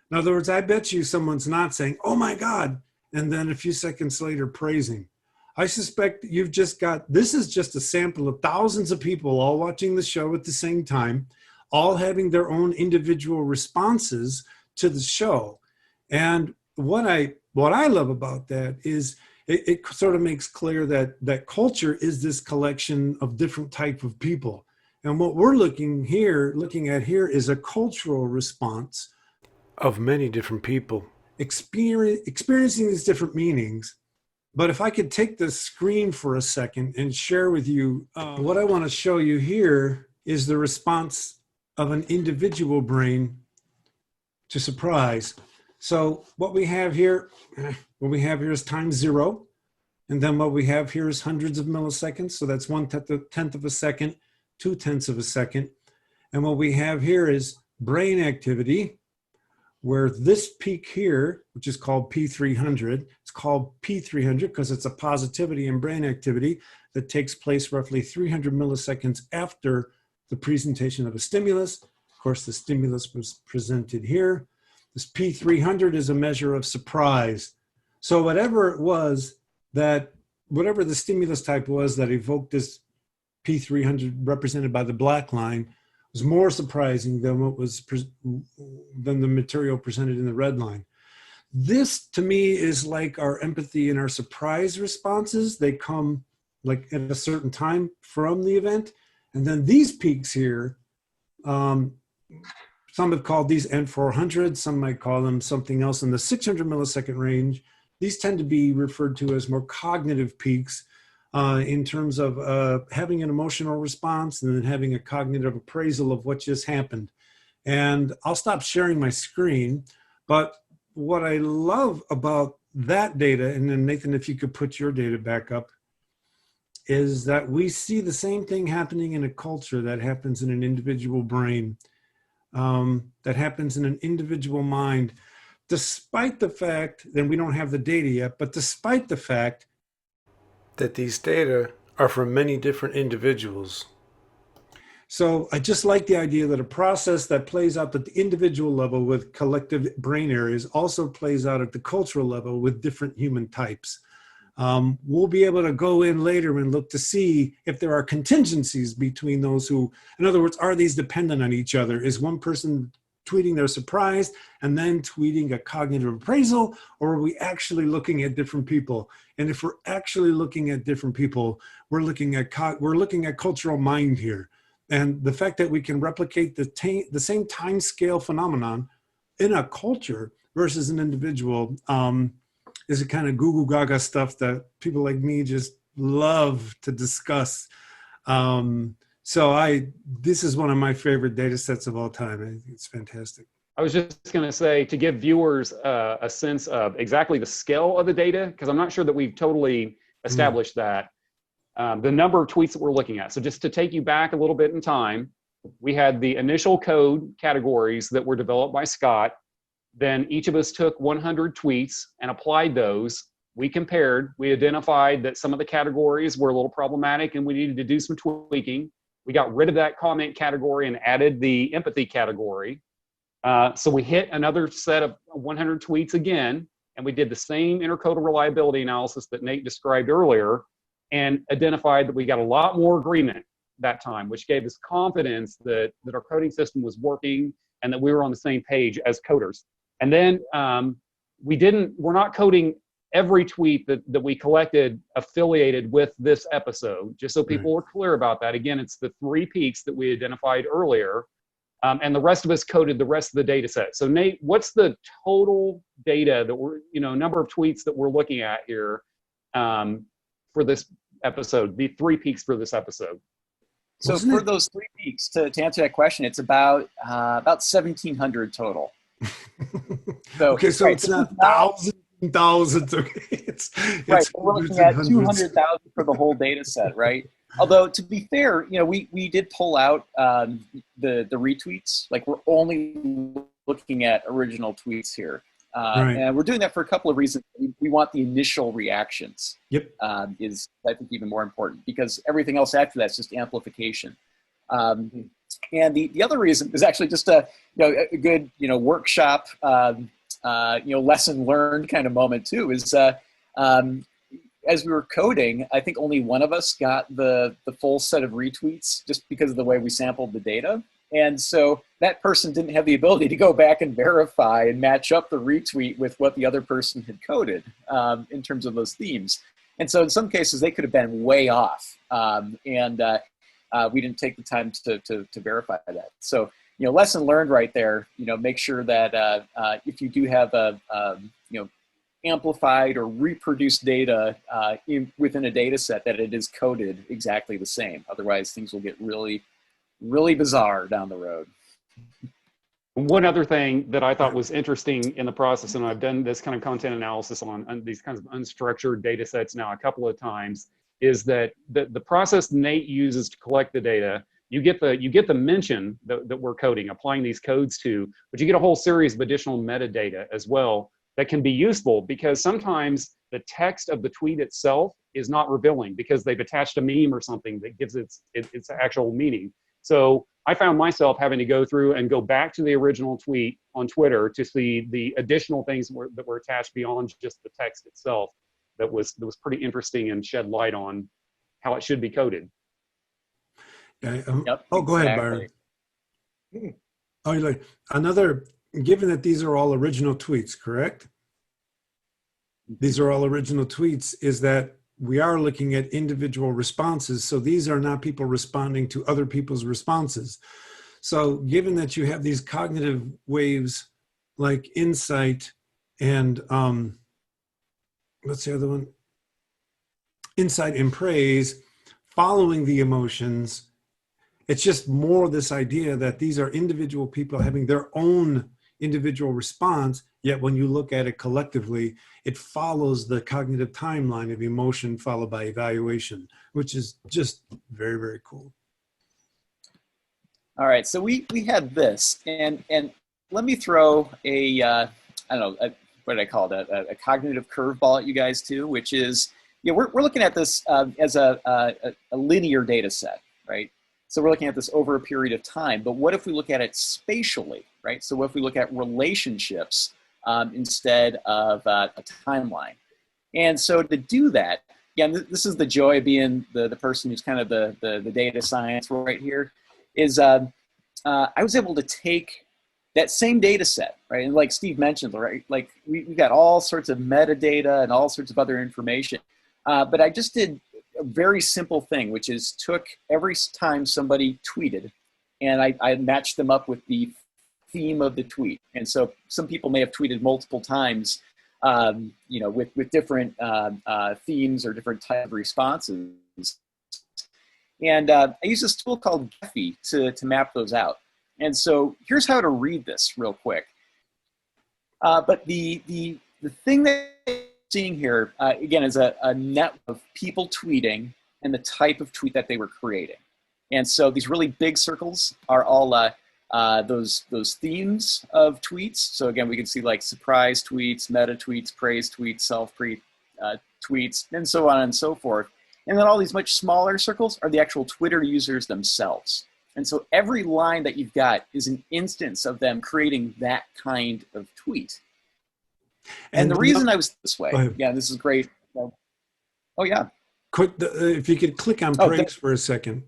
In other words, I bet you someone's not saying, "Oh my God," and then a few seconds later praising. I suspect you've just got, this is just a sample of thousands of people all watching the show at the same time, all having their own individual responses to the show. And what I love about that is it sort of makes clear that culture is this collection of different type of people. And what we're looking at here is a cultural response of many different people experiencing these different meanings. But if I could take the screen for a second and share with you, what I want to show you here is the response of an individual brain to surprise. So what we have here is time 0. And then what we have here is hundreds of milliseconds. So that's 1/10 of a second, 2/10 of a second. And what we have here is brain activity, where this peak here, which is called P300, it's called P300 because it's a positivity in brain activity that takes place roughly 300 milliseconds after the presentation of a stimulus. Of course, the stimulus was presented here. This P300 is a measure of surprise. So whatever the stimulus type was that evoked this P300 represented by the black line was more surprising than than the material presented in the red line. This, to me, is like our empathy and our surprise responses. They come like at a certain time from the event. And then these peaks here, some have called these N400, some might call them something else in the 600 millisecond range. These tend to be referred to as more cognitive peaks in terms of having an emotional response and then having a cognitive appraisal of what just happened. And I'll stop sharing my screen, but what I love about that data, and then Nathan, if you could put your data back up, is that we see the same thing happening in a culture that happens in an individual brain, that happens in an individual mind, despite the fact that we don't have the data yet, but despite the fact that these data are from many different individuals. So I just like the idea that a process that plays out at the individual level with collective brain areas also plays out at the cultural level with different human types. We'll be able to go in later and look to see if there are contingencies between those who, in other words, are these dependent on each other? Is one person tweeting their surprise and then tweeting a cognitive appraisal, or are we actually looking at different people? And if we're actually looking at different people, we're looking at cultural mind here. And the fact that we can replicate the same time scale phenomenon in a culture versus an individual is a kind of goo goo gaga stuff that people like me just love to discuss. This is one of my favorite data sets of all time. I think it's fantastic. I was just going to say, to give viewers a sense of exactly the scale of the data, because I'm not sure that we've totally established that, the number of tweets that we're looking at. So just to take you back a little bit in time, we had the initial code categories that were developed by Scott. Then each of us took 100 tweets and applied those. We compared, we identified that some of the categories were a little problematic and we needed to do some tweaking. We got rid of that comment category and added the empathy category. So we hit another set of 100 tweets again, and we did the same intercodal reliability analysis that Nate described earlier and identified that we got a lot more agreement that time, which gave us confidence that our coding system was working and that we were on the same page as coders. And then we're not coding every tweet that we collected affiliated with this episode, just so people were clear about that. Again, it's the 3 peaks that we identified earlier, and the rest of us coded the rest of the data set. So Nate, what's the total data that number of tweets that we're looking at here for this episode, the 3 peaks for this episode? So for those 3 peaks, to answer that question, it's about 1,700 total. So it's not thousands. Okay, it's right. We're looking at 200,000 for the whole data set, right? Although to be fair, we did pull out the retweets. Like, we're only looking at original tweets here, and we're doing that for a couple of reasons. We want the initial reactions. Yep, is I think even more important, because everything else after that's just amplification. And the other reason is actually just a good workshop lesson learned kind of moment too. Is as we were coding, I think only one of us got the full set of retweets just because of the way we sampled the data. And so that person didn't have the ability to go back and verify and match up the retweet with what the other person had coded in terms of those themes. And so in some cases, they could have been way off. We didn't take the time to verify that. So, lesson learned right there, make sure that if you do have amplified or reproduced data within a data set, that it is coded exactly the same. Otherwise, things will get really, really bizarre down the road. One other thing that I thought was interesting in the process, and I've done this kind of content analysis on these kinds of unstructured data sets now a couple of times, is that the process Nate uses to collect the data, you get the mention that we're coding, applying these codes to, but you get a whole series of additional metadata as well that can be useful, because sometimes the text of the tweet itself is not revealing because they've attached a meme or something that gives its actual meaning. So I found myself having to go through and go back to the original tweet on Twitter to see the additional things that were attached beyond just the text itself. That was pretty interesting and shed light on how it should be coded. Yeah, Yep, go ahead, Byron. Oh, you're like another. Given that these are all original tweets, correct? These are all original tweets. Is that we are looking at individual responses. So these are not people responding to other people's responses. So given that you have these cognitive waves like insight and what's the other one? Insight and praise, following the emotions. It's just more this idea that these are individual people having their own individual response, yet when you look at it collectively, it follows the cognitive timeline of emotion followed by evaluation, which is just very, very cool. All right, so we had this, and let me throw what did I call it, a cognitive curveball at you guys too, which is, we're looking at this as a linear data set, right? So we're looking at this over a period of time, but what if we look at it spatially, right? So what if we look at relationships instead of a timeline? And so to do that, again, this is the joy of being the person who's kind of the data science right here, is I was able to take that same data set, right? And like Steve mentioned, right? Like we've got all sorts of metadata and all sorts of other information, but I just did a very simple thing, which is took every time somebody tweeted and I matched them up with the theme of the tweet. And so some people may have tweeted multiple times, with different themes or different type of responses. And I use this tool called Gephi to map those out. And so here's how to read this real quick. But the thing that you're seeing here, again, is a net of people tweeting and the type of tweet that they were creating. And so these really big circles are all those themes of tweets. So again, we can see like surprise tweets, meta tweets, praise tweets, tweets, and so on and so forth. And then all these much smaller circles are the actual Twitter users themselves. And so every line that you've got is an instance of them creating that kind of tweet. And the reason I was this way, this is great. Oh yeah. If you could click on praise for a second.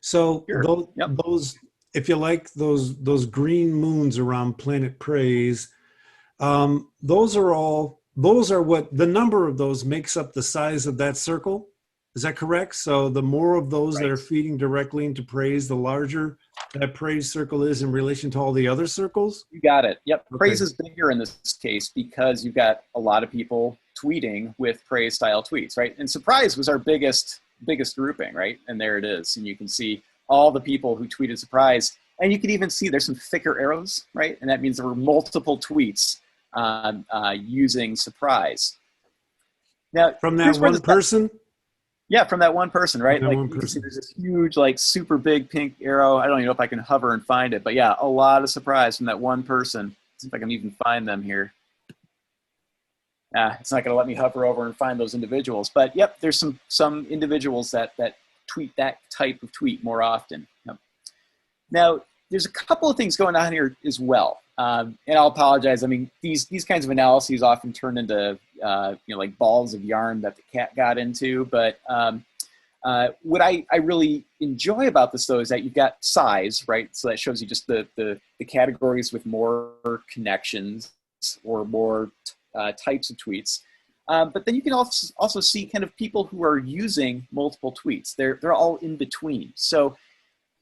So sure. those, if you like those green moons around planet praise, those are what the number of those makes up the size of that circle. Is that correct? So the more of those that are feeding directly into praise, the larger that praise circle is in relation to all the other circles? You got it. Yep. Okay. Praise is bigger in this case because you've got a lot of people tweeting with praise style tweets, right? And surprise was our biggest grouping, right? And there it is. And you can see all the people who tweeted surprise. And you can even see there's some thicker arrows, right? And that means there were multiple tweets using surprise. Now, from that one person? Yeah, from that one person, right? Like you can see there's this huge, like super big pink arrow. I don't even know if I can hover and find it, but yeah, a lot of surprise from that one person. Let's see if I can even find them here. It's not going to let me hover over and find those individuals, but yep, there's some individuals that tweet that type of tweet more often. Now, there's a couple of things going on here as well. And I'll apologize. I mean, these kinds of analyses often turn into, like balls of yarn that the cat got into. But what I really enjoy about this, though, is that you've got size, right? So that shows you just the categories with more connections or more types of tweets. But then you can also see kind of people who are using multiple tweets. They're all in between. So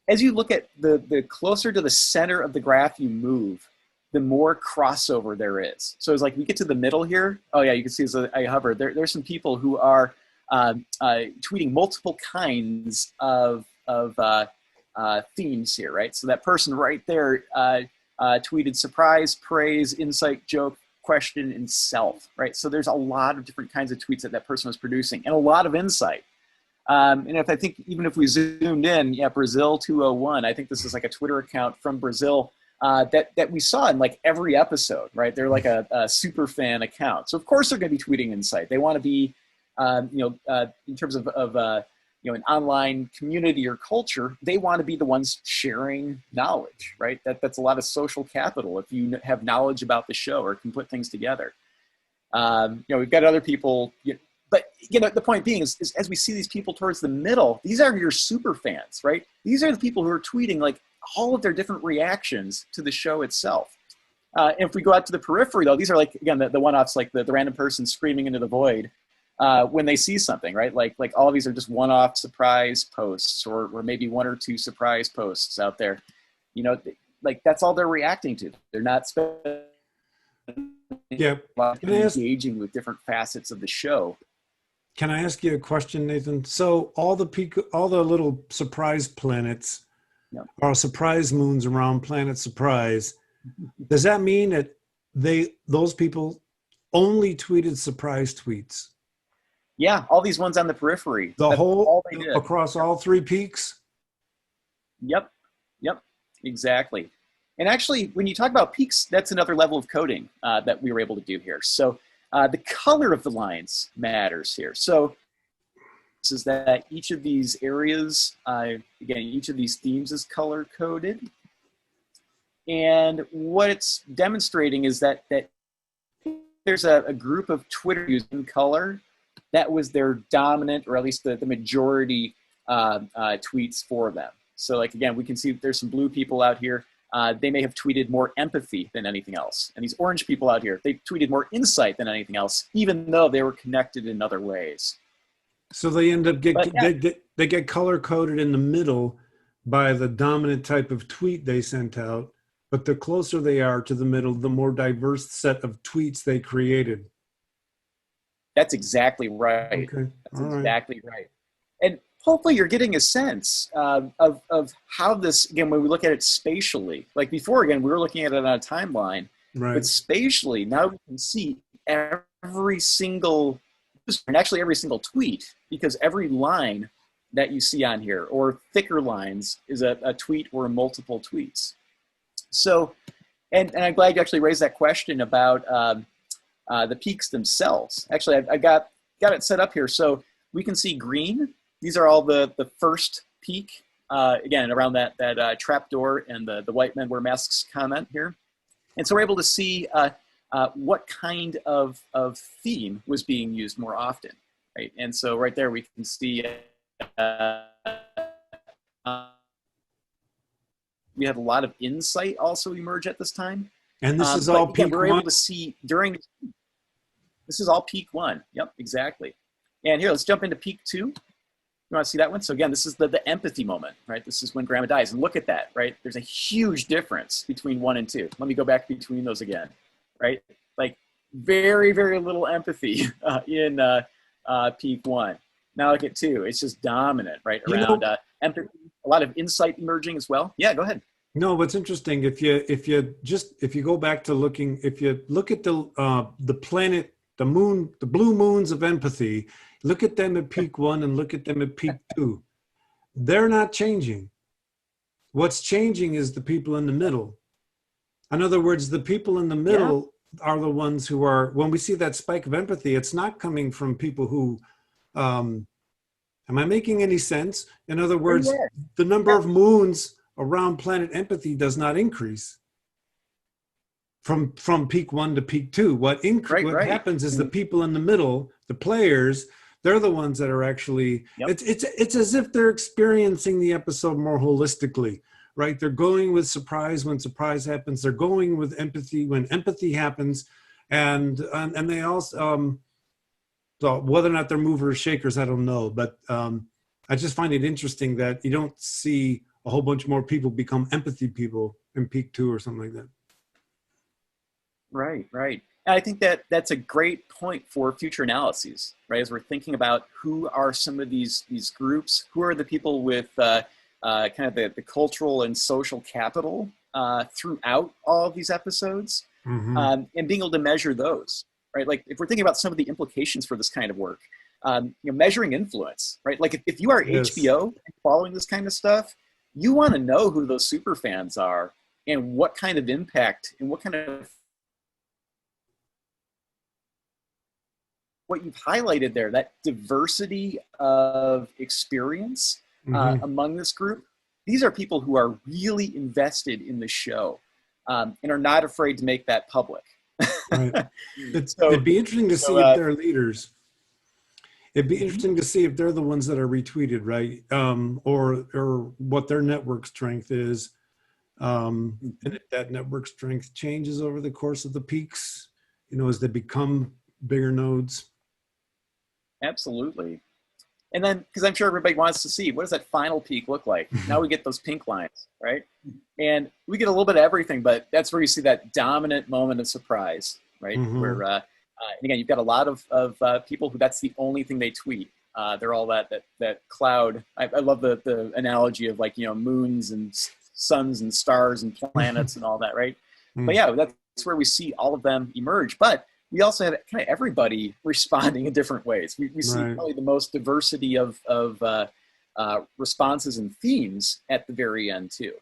as you look at the closer to the center of the graph you move, the more crossover there is. So it's like we get to the middle here. Oh yeah, you can see as I hover, there's some people who are tweeting multiple kinds of themes here, right? So that person right there tweeted surprise, praise, insight, joke, question, and self, right? So there's a lot of different kinds of tweets that person was producing, and a lot of insight. And if I think, even if we zoomed in, yeah, Brazil 201, I think this is like a Twitter account from Brazil that we saw in like every episode, right? They're like a super fan account. So of course they're going to be tweeting insight. They want to be, in terms of an online community or culture, they want to be the ones sharing knowledge, right? That's a lot of social capital if you have knowledge about the show or can put things together. We've got other people, but the point being is as we see these people towards the middle, these are your super fans, right? These are the people who are tweeting like all of their different reactions to the show itself. And if we go out to the periphery, though, these are like, again, the one-offs, like the random person screaming into the void when they see something, right? Like all of these are just one-off surprise posts or maybe one or two surprise posts out there. Like that's all they're reacting to. They're not engaging with different facets of the show. Can I ask you a question, Nathan? So all the little surprise planets or surprise moons around planet Surprise, does that mean that those people only tweeted surprise tweets? Yeah, all these ones on the periphery. Across all three peaks? Yep, exactly. And actually, when you talk about peaks, that's another level of coding that we were able to do here. So the color of the lines matters here. So this is that each of these areas, again, each of these themes is color coded. And what it's demonstrating is that there's a group of Twitter users in color that was their dominant, or at least the majority tweets for them. So like, again, we can see there's some blue people out here. They may have tweeted more empathy than anything else. And these orange people out here, they tweeted more insight than anything else, even though they were connected in other ways. So they end up they get color coded in the middle by the dominant type of tweet they sent out. But the closer they are to the middle, the more diverse set of tweets they created. That's exactly right. Okay. That's exactly right. And hopefully you're getting a sense of how this, again, when we look at it spatially, like before, again, we were looking at it on a timeline, right? But spatially, now we can see every single, and actually every single tweet, because every line that you see on here, or thicker lines, is a tweet or multiple tweets. So, and I'm glad you actually raised that question about the peaks themselves. Actually, I got it set up here. So we can see green. These are all the first peak, again, around that trapdoor and the white men wear masks comment here. And so we're able to see what kind of theme was being used more often, right? And so right there we can see we have a lot of insight also emerge at this time. And this is all peak we're one? able to see during, this is all peak one. Yep, exactly. And here, let's jump into peak two. You want to see that one? So again, this is the empathy moment, right? This is when grandma dies. And look at that, right? There's a huge difference between 1 and 2. Let me go back between those again, right? Like very, very little empathy in peak 1. Now look at 2. It's just dominant, right? Around empathy, a lot of insight emerging as well. Yeah, go ahead. No, what's interesting, if you go back to looking, if you look at the planet, the moon, the blue moons of empathy, look at them at peak 1 and look at them at peak 2. They're not changing. What's changing is the people in the middle. In other words, the people in the middle are the ones who are, when we see that spike of empathy, it's not coming from people who Am I making any sense? In other Oh, words, yeah. the number of moons around planet empathy does not increase from peak 1 to peak 2. What Right. happens is the people in the middle, the players, they're the ones that are actually, Yep. it's as if they're experiencing the episode more holistically, right? They're going with surprise when surprise happens. They're going with empathy when empathy happens. And they also, so whether or not they're movers or shakers, I don't know. But I just find it interesting that you don't see a whole bunch more people become empathy people in peak 2 or something like that. Right. And I think that that's a great point for future analyses, right? As we're thinking about who are some of these groups, who are the people with kind of the cultural and social capital throughout all of these episodes, and being able to measure those, right? Like if we're thinking about some of the implications for this kind of work, measuring influence, right? Like if you are Yes. HBO and following this kind of stuff, you want to know who those super fans are and what kind of impact and what you've highlighted there, that diversity of experience among this group. These are people who are really invested in the show and are not afraid to make that public. Right. It'd be interesting to see if they're leaders. It'd be interesting to see if they're the ones that are retweeted, right? Or what their network strength is. And if that network strength changes over the course of the peaks, as they become bigger nodes. Absolutely. And then, because I'm sure everybody wants to see, what does that final peak look like? Now we get those pink lines, right? And we get a little bit of everything, but that's where you see that dominant moment of surprise, right? Where, and again, you've got a lot of people who that's the only thing they tweet. They're all that cloud. I love the analogy of like, moons and suns and stars and planets and all that, right? But yeah, that's where we see all of them emerge. But we also have kind of everybody responding in different ways. We see probably the most diversity of responses and themes at the very end too.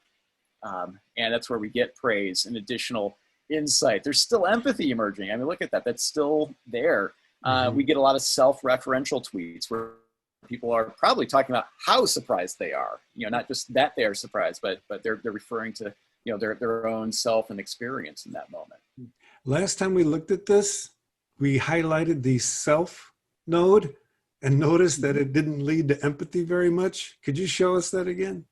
And that's where we get praise and additional insight. There's still empathy emerging. I mean, look at that. That's still there. We get a lot of self-referential tweets where people are probably talking about how surprised they are. Not just that they are surprised, but they're referring to their own self and experience in that moment. Last time we looked at this, we highlighted the self node and noticed that it didn't lead to empathy very much. Could you show us that again?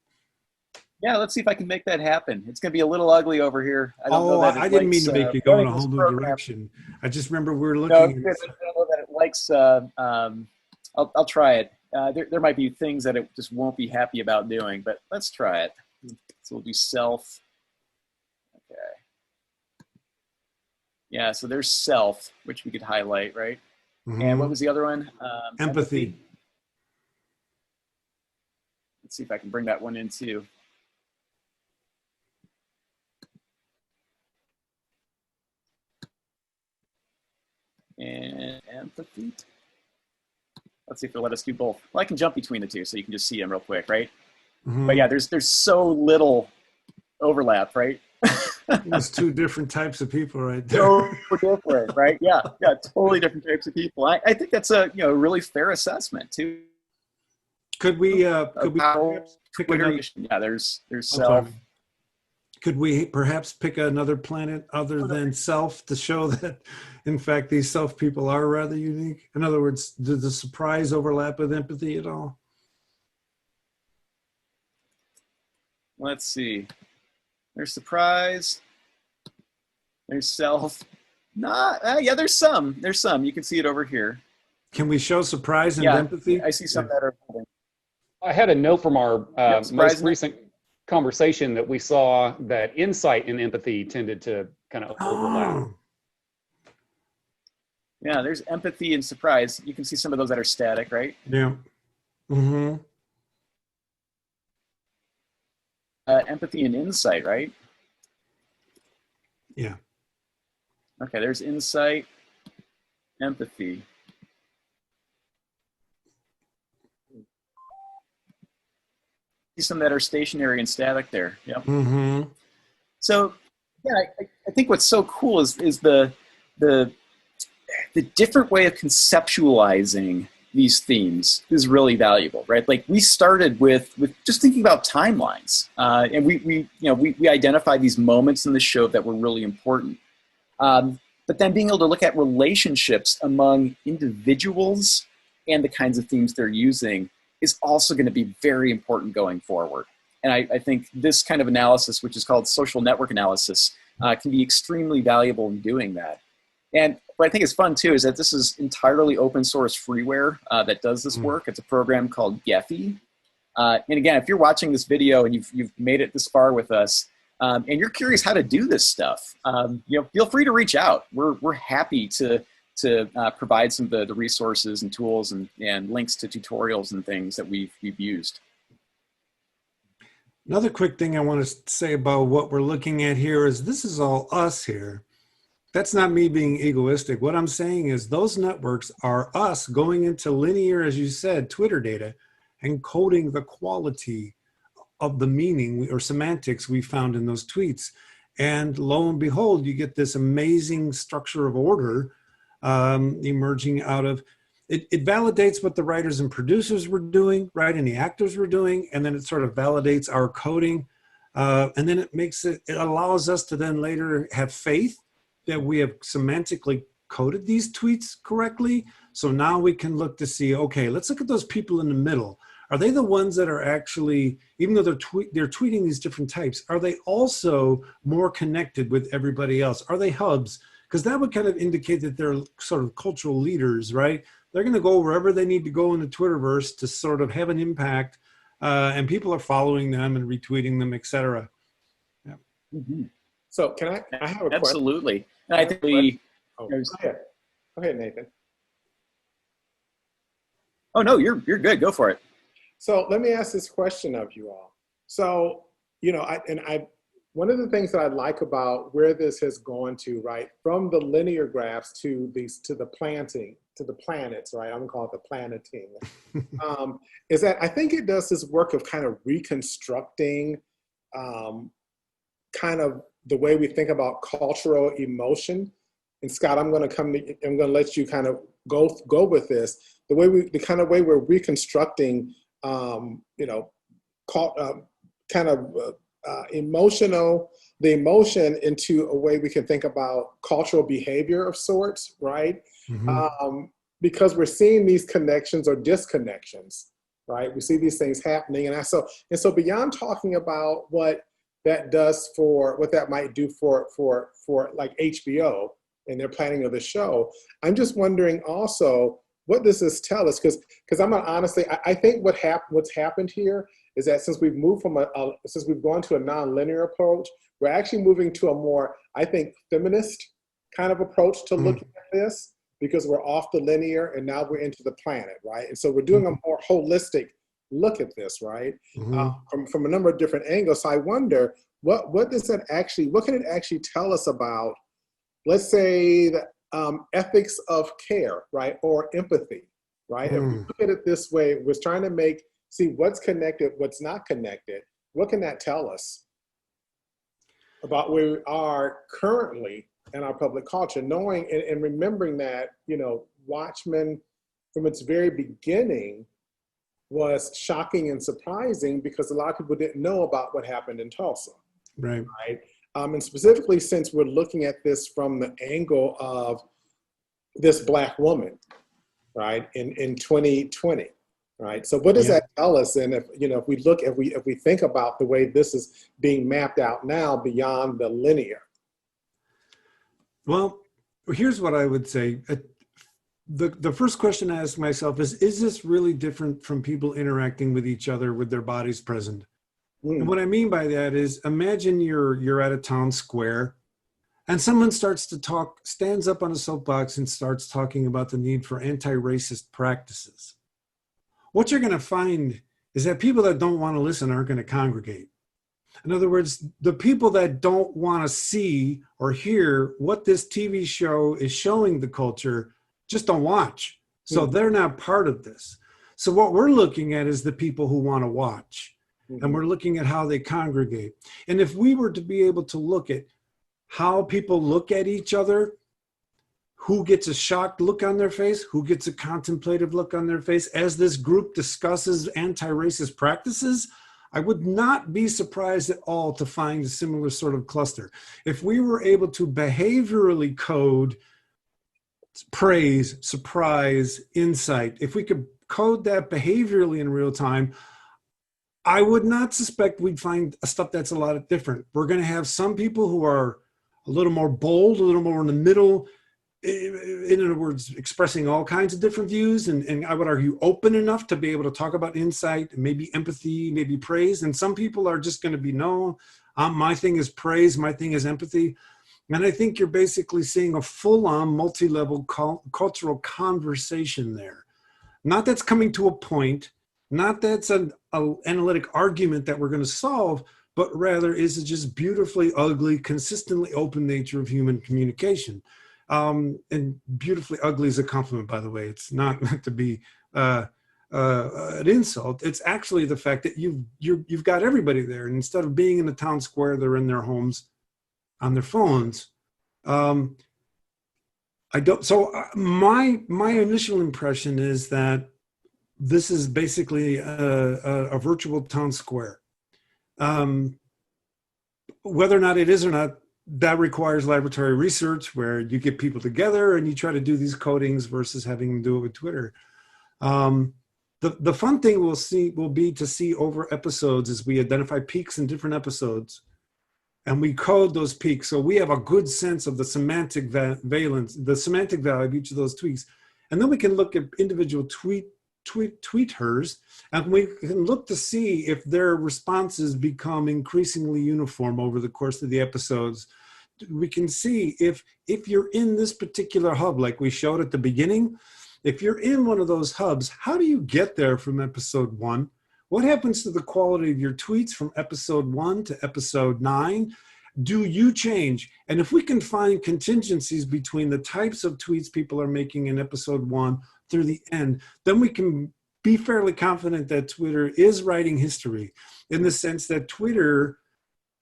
Yeah, let's see if I can make that happen. It's going to be a little ugly over here. I didn't mean to make you go in a whole new direction. I just remember we were looking at I don't know that it likes, I'll try it. There might be things that it just won't be happy about doing, but let's try it. So we'll do self. Okay. Yeah, so there's self, which we could highlight, right? And what was the other one? Empathy. Let's see if I can bring that one in too. And empathy. Let's see if they'll let us do both. Well, I can jump between the two so you can just see them real quick, right? But yeah, there's so little overlap, right? There's two different types of people right there. So different, right? Yeah, totally different types of people. I think that's a really fair assessment too. Could we perhaps pick another? Yeah, there's self. Could we perhaps pick another planet other than self to show that, in fact, these self people are rather unique? In other words, does the surprise overlap with empathy at all? Let's see. There's surprise. There's self. Yeah, there's some. There's some. You can see it over here. Can we show surprise and empathy? I see some that are holding. I had a note from our most and recent conversation that we saw that insight and empathy tended to kind of overlap. Yeah, there's empathy and surprise. You can see some of those that are static, right? Yeah. Empathy and insight, right? Yeah. Okay, there's insight, empathy. Some that are stationary and static there. Yep. So, yeah, I think what's so cool is the different way of conceptualizing these themes is really valuable, right? Like we started with just thinking about timelines, and we identified these moments in the show that were really important. But then being able to look at relationships among individuals and the kinds of themes they're using is also going to be very important going forward. And I think this kind of analysis, which is called social network analysis, can be extremely valuable in doing that. And what I think is fun too is that this is entirely open source freeware that does this work. It's a program called Gephi. And again, if you're watching this video and you've made it this far with us, and you're curious how to do this stuff, feel free to reach out. We're happy to provide some of the resources and tools and links to tutorials and things that we've used. Another quick thing I want to say about what we're looking at here is this is all us here. That's not me being egoistic. What I'm saying is those networks are us going into linear, as you said, Twitter data and coding the quality of the meaning or semantics we found in those tweets. And lo and behold, you get this amazing structure of order emerging out of it. It validates what the writers and producers were doing, right? And the actors were doing. And then it sort of validates our coding. And then it allows us to then later have faith that we have semantically coded these tweets correctly. So now we can look to see, okay, let's look at those people in the middle. Are they the ones that are actually, even though they're tweeting these different types, are they also more connected with everybody else? Are they hubs? Because that would kind of indicate that they're sort of cultural leaders, right? They're going to go wherever they need to go in the Twitterverse to sort of have an impact, and people are following them and retweeting them, et cetera. Yeah. Mm-hmm. So can I have a question? Absolutely. And I think we... Oh, go ahead, Nathan. Oh, no, you're good. Go for it. So let me ask this question of you all. So, one of the things that I like about where this has gone to, right, from the linear graphs to the planets, right? I'm gonna call it the planeting, is that I think it does this work of kind of reconstructing kind of the way we think about cultural emotion. And Scott, I'm gonna let you kind of go with this. The kind of way we're reconstructing the emotion into a way we can think about cultural behavior of sorts, right? Mm-hmm. Because we're seeing these connections or disconnections, right? We see these things happening, and so beyond talking about what that does for what that might do for like HBO and their planning of the show, I'm just wondering also what does this tell us? Because I'm not honestly, I think what's happened here is that since we've moved since we've gone to a non-linear approach, we're actually moving to a more, I think, feminist kind of approach to looking at this, because we're off the linear and now we're into the planet, right? And so we're doing a more holistic look at this, right? From a number of different angles. So I wonder, what can it actually tell us about, let's say, the ethics of care, right? Or empathy, right? If we look at it this way, we're trying to see what's connected, what's not connected. What can that tell us about where we are currently in our public culture, knowing and remembering that, Watchmen from its very beginning was shocking and surprising because a lot of people didn't know about what happened in Tulsa. Right. And specifically, since we're looking at this from the angle of this Black woman, right, in 2020, right? So what does that tell us? And if we think about the way this is being mapped out now beyond the linear. Well, here's what I would say. The first question I ask myself is this really different from people interacting with each other with their bodies present? And what I mean by that is, imagine you're at a town square and someone stands up on a soapbox and starts talking about the need for anti-racist practices. What you're going to find is that people that don't want to listen aren't going to congregate. In other words, the people that don't want to see or hear what this TV show is showing the culture just don't watch. So they're not part of this. So what we're looking at is the people who want to watch. And we're looking at how they congregate. And if we were to be able to look at how people look at each other, who gets a shocked look on their face, who gets a contemplative look on their face as this group discusses anti-racist practices. I would not be surprised at all to find a similar sort of cluster. If we were able to behaviorally code praise, surprise, insight, if we could code that behaviorally in real time, I would not suspect we'd find stuff that's a lot different. We're going to have some people who are a little more bold, a little more in the middle, in other words, expressing all kinds of different views, and I would argue open enough to be able to talk about insight, maybe empathy, maybe praise. And some people are just going to be, no, my thing is praise, my thing is empathy. And I think you're basically seeing a full-on multi-level cultural conversation there. Not that's coming to a point, not that's an analytic argument that we're going to solve, but rather is it just beautifully ugly, consistently open nature of human communication. And beautifully ugly is a compliment, by the way. It's not meant to be an insult. It's actually the fact that you've got everybody there, and instead of being in the town square, they're in their homes on their phones. My initial impression is that this is basically a virtual town square. Whether or not it is or not, that requires laboratory research where you get people together and you try to do these codings versus having them do it with Twitter. The fun thing will be to see over episodes as we identify peaks in different episodes and we code those peaks. So we have a good sense of the semantic valence, the semantic value of each of those tweaks. And then we can look at individual tweeters, and we can look to see if their responses become increasingly uniform over the course of the episodes. We can see if you're in this particular hub, like we showed at the beginning, if you're in one of those hubs, how do you get there from episode 1? What happens to the quality of your tweets from episode 1 to episode 9? Do you change? And if we can find contingencies between the types of tweets people are making in episode 1 through the end, then we can be fairly confident that Twitter is writing history in the sense that Twitter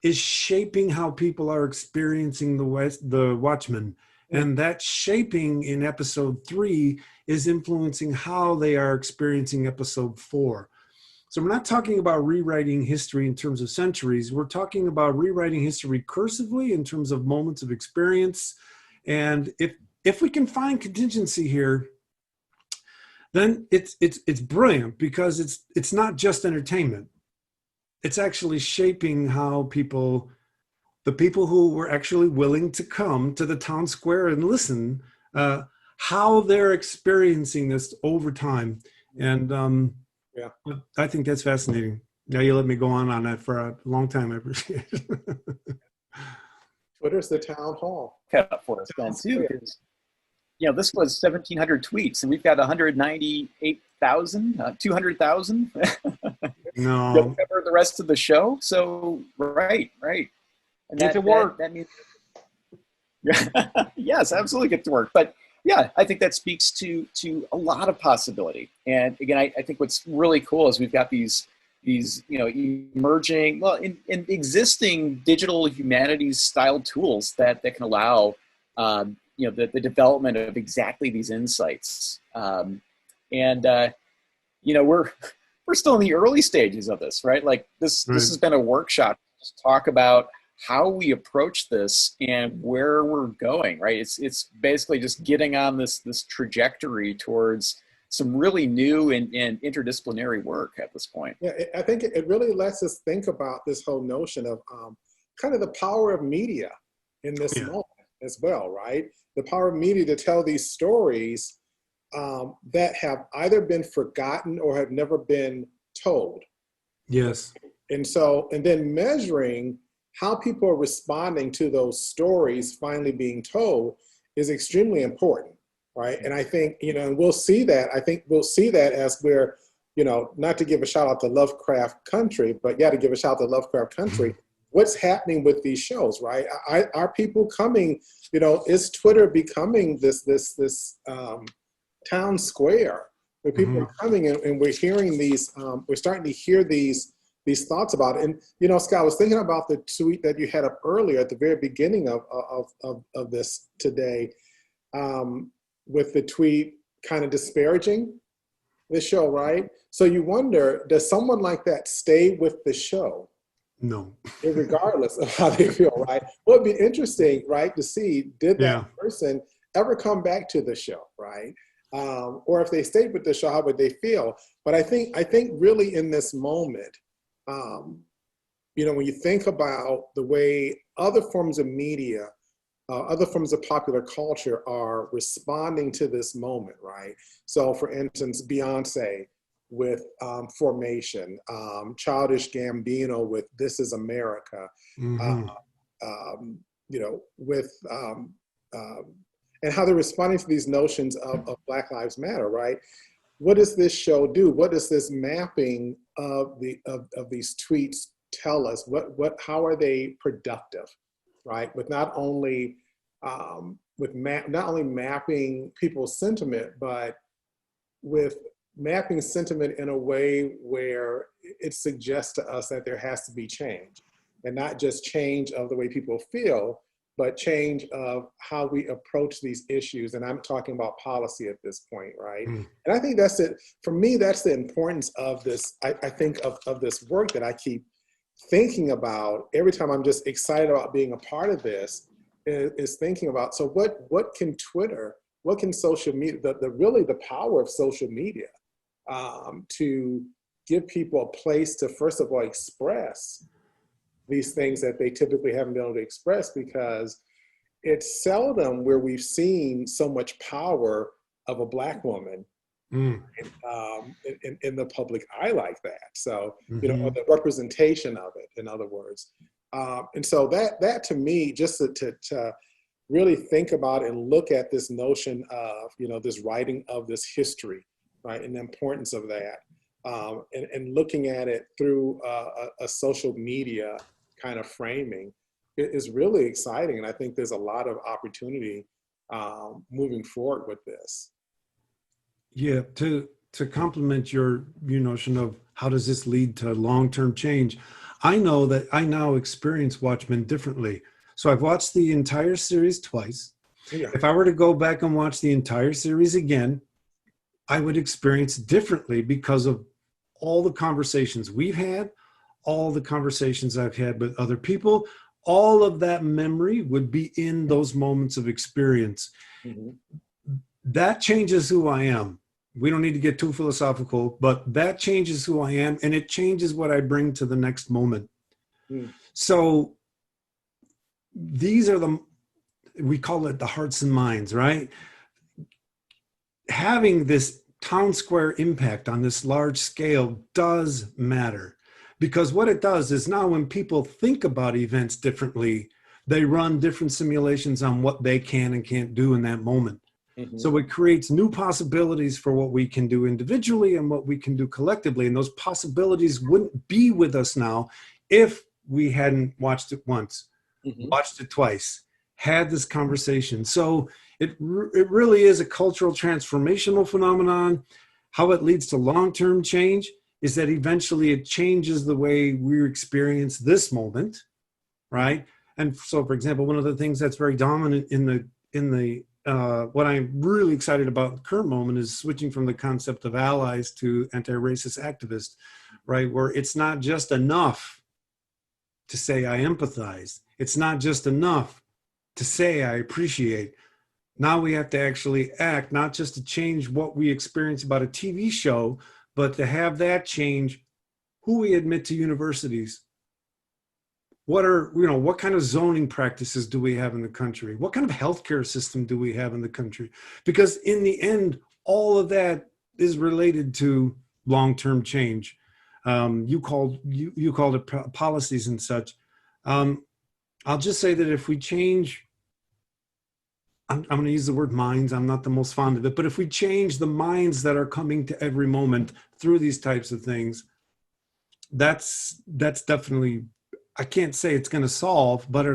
is shaping how people are experiencing the Watchmen. And that shaping in episode 3 is influencing how they are experiencing episode 4. So we're not talking about rewriting history in terms of centuries. We're talking about rewriting history recursively in terms of moments of experience. And if we can find contingency here, then it's brilliant, because it's not just entertainment. It's actually shaping how the people who were actually willing to come to the town square and listen, how they're experiencing this over time. And yeah, I think that's fascinating. Now you let me go on that for a long time. I appreciate it. Twitter's the town hall. Cut up for us then too, because this was 1,700 tweets, and we've got 198,000, 200,000. No, You'll cover the rest of the show. So right, and get to work. That means, yes, absolutely get to work. But yeah, I think that speaks to a lot of possibility. And again, I think what's really cool is we've got these emerging, in existing digital humanities style tools that can allow the development of exactly these insights. We're still in the early stages of this, right? Like this has been a workshop to just talk about how we approach this and where we're going, right? It's basically just getting on this trajectory towards some really new and interdisciplinary work at this point. Yeah, I think it really lets us think about this whole notion of kind of the power of media in this moment as well, right? The power of media to tell these stories that have either been forgotten or have never been told. Yes. And then measuring how people are responding to those stories finally being told is extremely important, right? And I think, and we'll see that. I think we'll see that as we're, not to give a shout out to Lovecraft Country, but to give a shout out to Lovecraft Country. What's happening with these shows, right? Are people coming, is Twitter becoming this town square where people are coming and we're hearing these, we're starting to hear these thoughts about it. And, Scott, I was thinking about the tweet that you had up earlier at the very beginning of this today. with the tweet kind of disparaging the show, right? So you wonder, does someone like that stay with the show? No. Regardless of how they feel, right? Well, it'd be interesting, right, to see, did that person ever come back to the show, right? Or if they stayed with the show, how would they feel? But I think really in this moment, you know, when you think about the way other forms of media, other forms of popular culture are responding to this moment, right? So for instance, Beyonce with Formation, Childish Gambino with This Is America, Mm-hmm. You know, with, and how they're responding to these notions of Black Lives Matter, right? What does this show do? What does this mapping of these tweets tell us? How are they productive, right? With not only not only mapping people's sentiment, but with mapping sentiment in a way where it suggests to us that there has to be change, and not just change of the way people feel, but change of how we approach these issues. And I'm talking about policy at this point, right? And I think that's it. For me, that's the importance of this. I think of this work that I keep thinking about every time I'm just excited about being a part of this, is thinking about, so what can Twitter, what can social media, really the power of social media, to give people a place to, first of all, express these things that they typically haven't been able to express, because it's seldom where we've seen so much power of a Black woman in the public eye like that. So, you know, or the representation of it, in other words. And so that to me, just to really think about and look at this notion of, you know, this writing of this history, right, and the importance of that, and looking at it through a social media kind of framing, is really exciting. And I think there's a lot of opportunity moving forward with this. Yeah, to complement your notion of how does this lead to long-term change, I know that I now experience Watchmen differently. So I've watched the entire series twice. Yeah. If I were to go back and watch the entire series again, I would experience differently because of all the conversations we've had, all the conversations I've had with other people. All of that memory would be in those moments of experience. That changes who I am. We don't need to get too philosophical, but that changes who I am, and it changes what I bring to the next moment. So these are we call it the hearts and minds, right? Having this town square impact on this large scale does matter, because what it does is now when people think about events differently, they run different simulations on what they can and can't do in that moment. So it creates new possibilities for what we can do individually and what we can do collectively. And those possibilities wouldn't be with us now if we hadn't watched it once, watched it twice, had this conversation. So it really is a cultural transformational phenomenon. How it leads to long-term change is that eventually it changes the way we experience this moment, right? And so, for example, one of the things that's very dominant in the what I'm really excited about in the current moment is switching from the concept of allies to anti-racist activists, right? Where it's not just enough to say I empathize. It's not just enough to say I appreciate. Now we have to actually act, not just to change what we experience about a TV show, but to have that change who we admit to universities. What kind of zoning practices do we have in the country? What kind of healthcare system do we have in the country? Because in the end, all of that is related to long-term change. You called it policies and such. I'll just say that if we change, I'm going to use the word minds. I'm not the most fond of it, but if we change the minds that are coming to every moment through these types of things, that's definitely, I can't say it's going to solve, but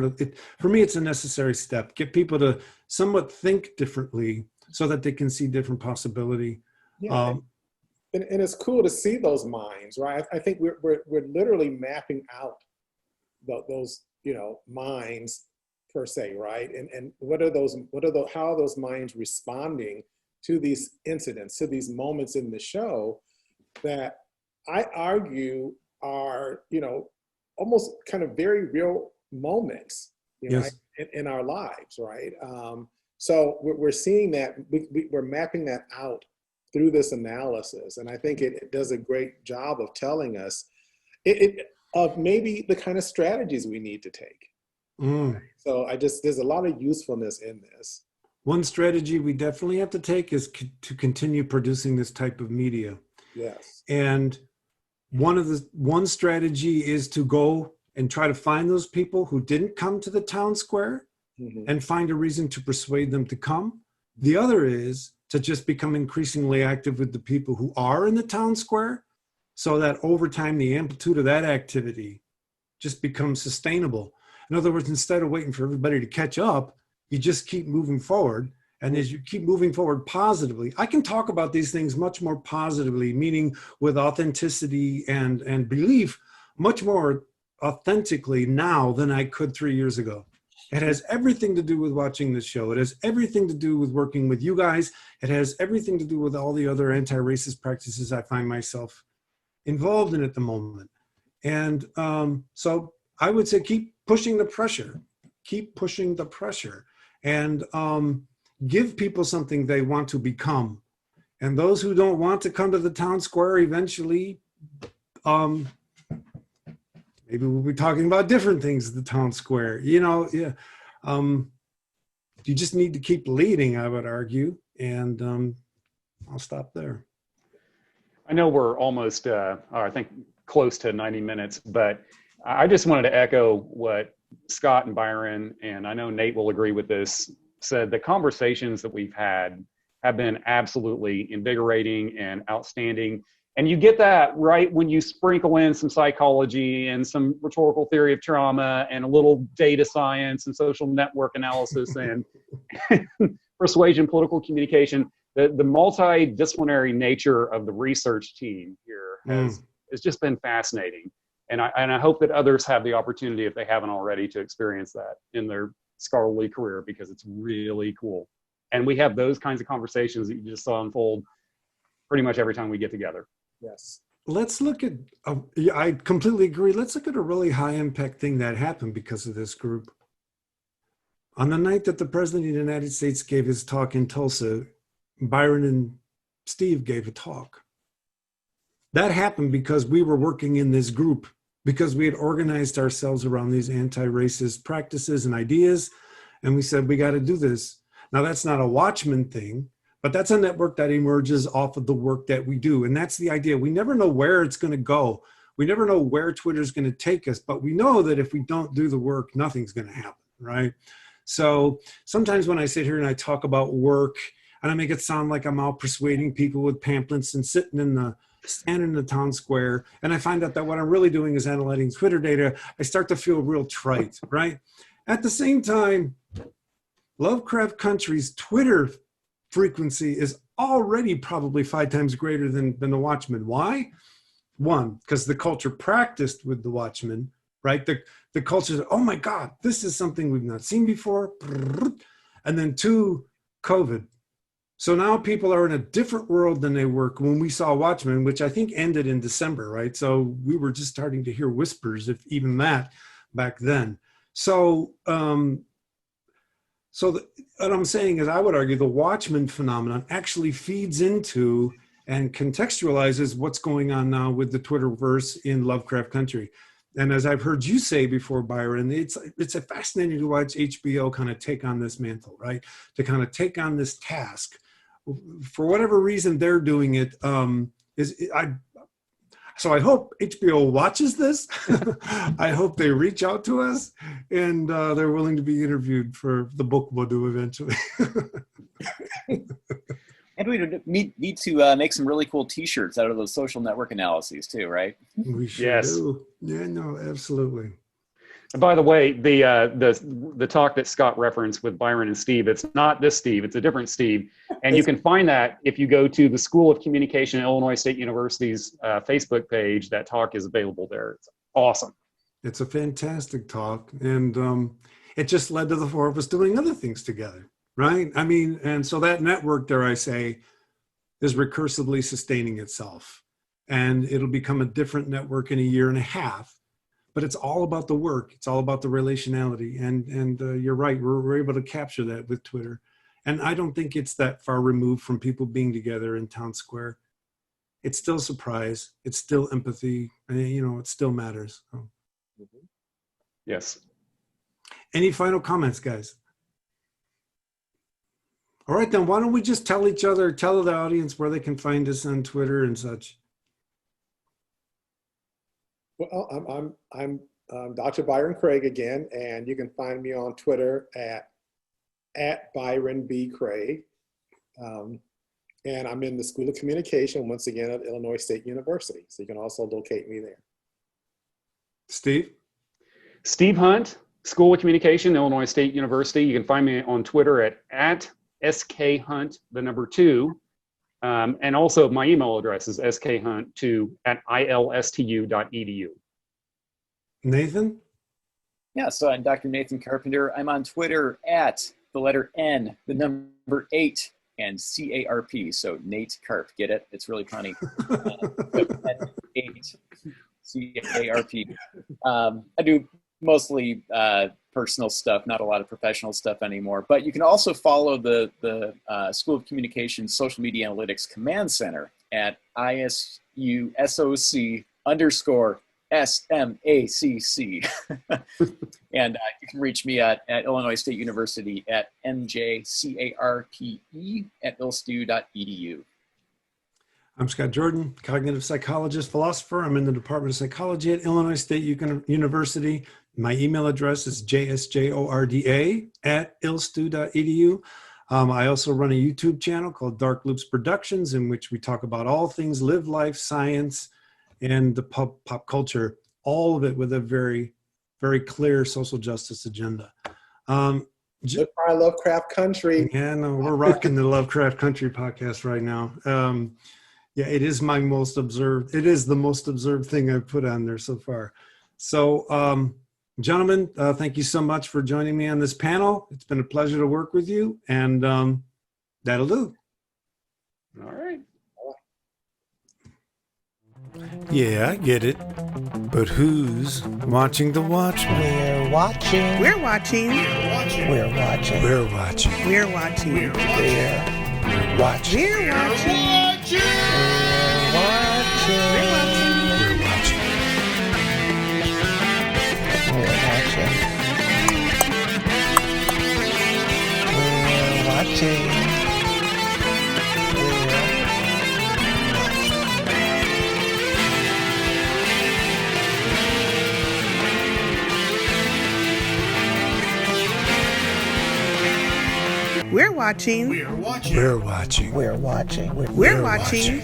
for me, it's a necessary step. Get people to somewhat think differently so that they can see different possibility. Yeah. And it's cool to see those minds, right? I think we're literally mapping out those, minds per se, right? And how are those minds responding to these incidents, to these moments in the show that I argue are, almost kind of very real moments, Yes. in our lives, right? So we're seeing that, we're mapping that out through this analysis. And I think it does a great job of telling us of maybe the kind of strategies we need to take. Mm. So there's a lot of usefulness in this. One strategy we definitely have to take is to continue producing this type of media. Yes. And one strategy is to go and try to find those people who didn't come to the town square and find a reason to persuade them to come. The other is to just become increasingly active with the people who are in the town square, so that over time the amplitude of that activity just becomes sustainable. In other words, instead of waiting for everybody to catch up, you just keep moving forward. And as you keep moving forward positively, I can talk about these things much more positively, meaning with authenticity and belief, much more authentically now than I could 3 years ago. It has everything to do with watching this show. It has everything to do with working with you guys. It has everything to do with all the other anti-racist practices I find myself involved in at the moment. And so I would say keep pushing the pressure. Keep pushing the pressure. And give people something they want to become. And those who don't want to come to the town square eventually, maybe we'll be talking about different things at the town square. You just need to keep leading, I would argue. And I'll stop there. I know we're almost, I think, close to 90 minutes, but I just wanted to echo what Scott and Byron, and I know Nate will agree with this, said the conversations that we've had have been absolutely invigorating and outstanding. And you get that right when you sprinkle in some psychology and some rhetorical theory of trauma and a little data science and social network analysis and persuasion, political communication. The multidisciplinary nature of the research team here has just been fascinating. And I hope that others have the opportunity, if they haven't already, to experience that in their scholarly career, because it's really cool. And we have those kinds of conversations that you just saw unfold pretty much every time we get together. Yes. Let's look at, I completely agree. Let's look at a really high impact thing that happened because of this group. On the night that the President of the United States gave his talk in Tulsa, Byron and Steve gave a talk. That happened because we were working in this group, because we had organized ourselves around these anti-racist practices and ideas. And we said, we got to do this. Now, that's not a Watchmen thing, but that's a network that emerges off of the work that we do. And that's the idea. We never know where it's going to go. We never know where Twitter's going to take us, but we know that if we don't do the work, nothing's going to happen, right? So sometimes when I sit here and I talk about work, and I make it sound like I'm out persuading people with pamphlets and standing in the town square, and I find out that what I'm really doing is analyzing Twitter data, I start to feel real trite, right? At the same time, Lovecraft Country's Twitter frequency is already probably 5 times greater than the Watchmen. Why? One, because the culture practiced with the Watchmen, right? The culture said, oh my God, this is something we've not seen before. And then 2, COVID. So now people are in a different world than they were when we saw Watchmen, which I think ended in December, right? So we were just starting to hear whispers, if even that, back then. So, what I'm saying is I would argue the Watchmen phenomenon actually feeds into and contextualizes what's going on now with the Twitterverse in Lovecraft Country. And as I've heard you say before, Byron, it's a fascinating to watch HBO kind of take on this mantle, right? To kind of take on this task. For whatever reason they're doing it, so I hope HBO watches this. I hope they reach out to us and they're willing to be interviewed for the book we'll do eventually. And we need to make some really cool T-shirts out of those social network analyses too, right? We sure do. Yeah, no, absolutely. And by the way, the talk that Scott referenced with Byron and Steve, it's not this Steve, it's a different Steve. And you can find that if you go to the School of Communication at Illinois State University's Facebook page. That talk is available there. It's awesome. It's a fantastic talk. And It just led to the four of us doing other things together, right? I mean, and so that network, dare I say, is recursively sustaining itself. And it'll become a different network in a year and a half. But it's all about the work. It's all about the relationality. And you're right, we're able to capture that with Twitter. And I don't think it's that far removed from people being together in town square. It's still surprise. It's still empathy. And, it still matters. So. Yes. Any final comments, guys? All right, then why don't we just tell the audience where they can find us on Twitter and such. Well, I'm Dr. Byron Craig again, and you can find me on Twitter at Byron B. Craig. And I'm in the School of Communication, once again, at Illinois State University. So you can also locate me there. Steve? Steve Hunt, School of Communication, Illinois State University. You can find me on Twitter at skhunt, the number 2. And also my email address is skhunt2@ilstu.edu. Nathan? Yeah, so I'm Dr. Nathan Carpenter. I'm on Twitter at the letter N, the number 8, and CARP. So Nate Carp, get it? It's really funny. 8, CARP. I do mostly personal stuff, not a lot of professional stuff anymore. But you can also follow the School of Communications Social Media Analytics Command Center at ISU_SMACC. And you can reach me at Illinois State University at njcarpe@illstu.edu. I'm Scott Jordan, cognitive psychologist, philosopher. I'm in the Department of Psychology at Illinois State University. My email address is jsjorda@illstu.edu. I also run a YouTube channel called Dark Loops Productions, in which we talk about all things live life, science, and the pop culture, all of it with a very, very clear social justice agenda. Look for our Lovecraft Country. Yeah, no, we're rocking the Lovecraft Country podcast right now. Yeah, it is my most observed. It is the most observed thing I've put on there so far. So, gentlemen, thank you so much for joining me on this panel. It's been a pleasure to work with you, and that'll do. All right. Yeah, I get it. But who's watching the Watchmen? We're watching. We're watching. We're watching. We're watching. We're watching. We're watching. We're watching. We're watching. We're watching. We're watching. We're watching. We're watching. We're watching. We're watching. We're watching.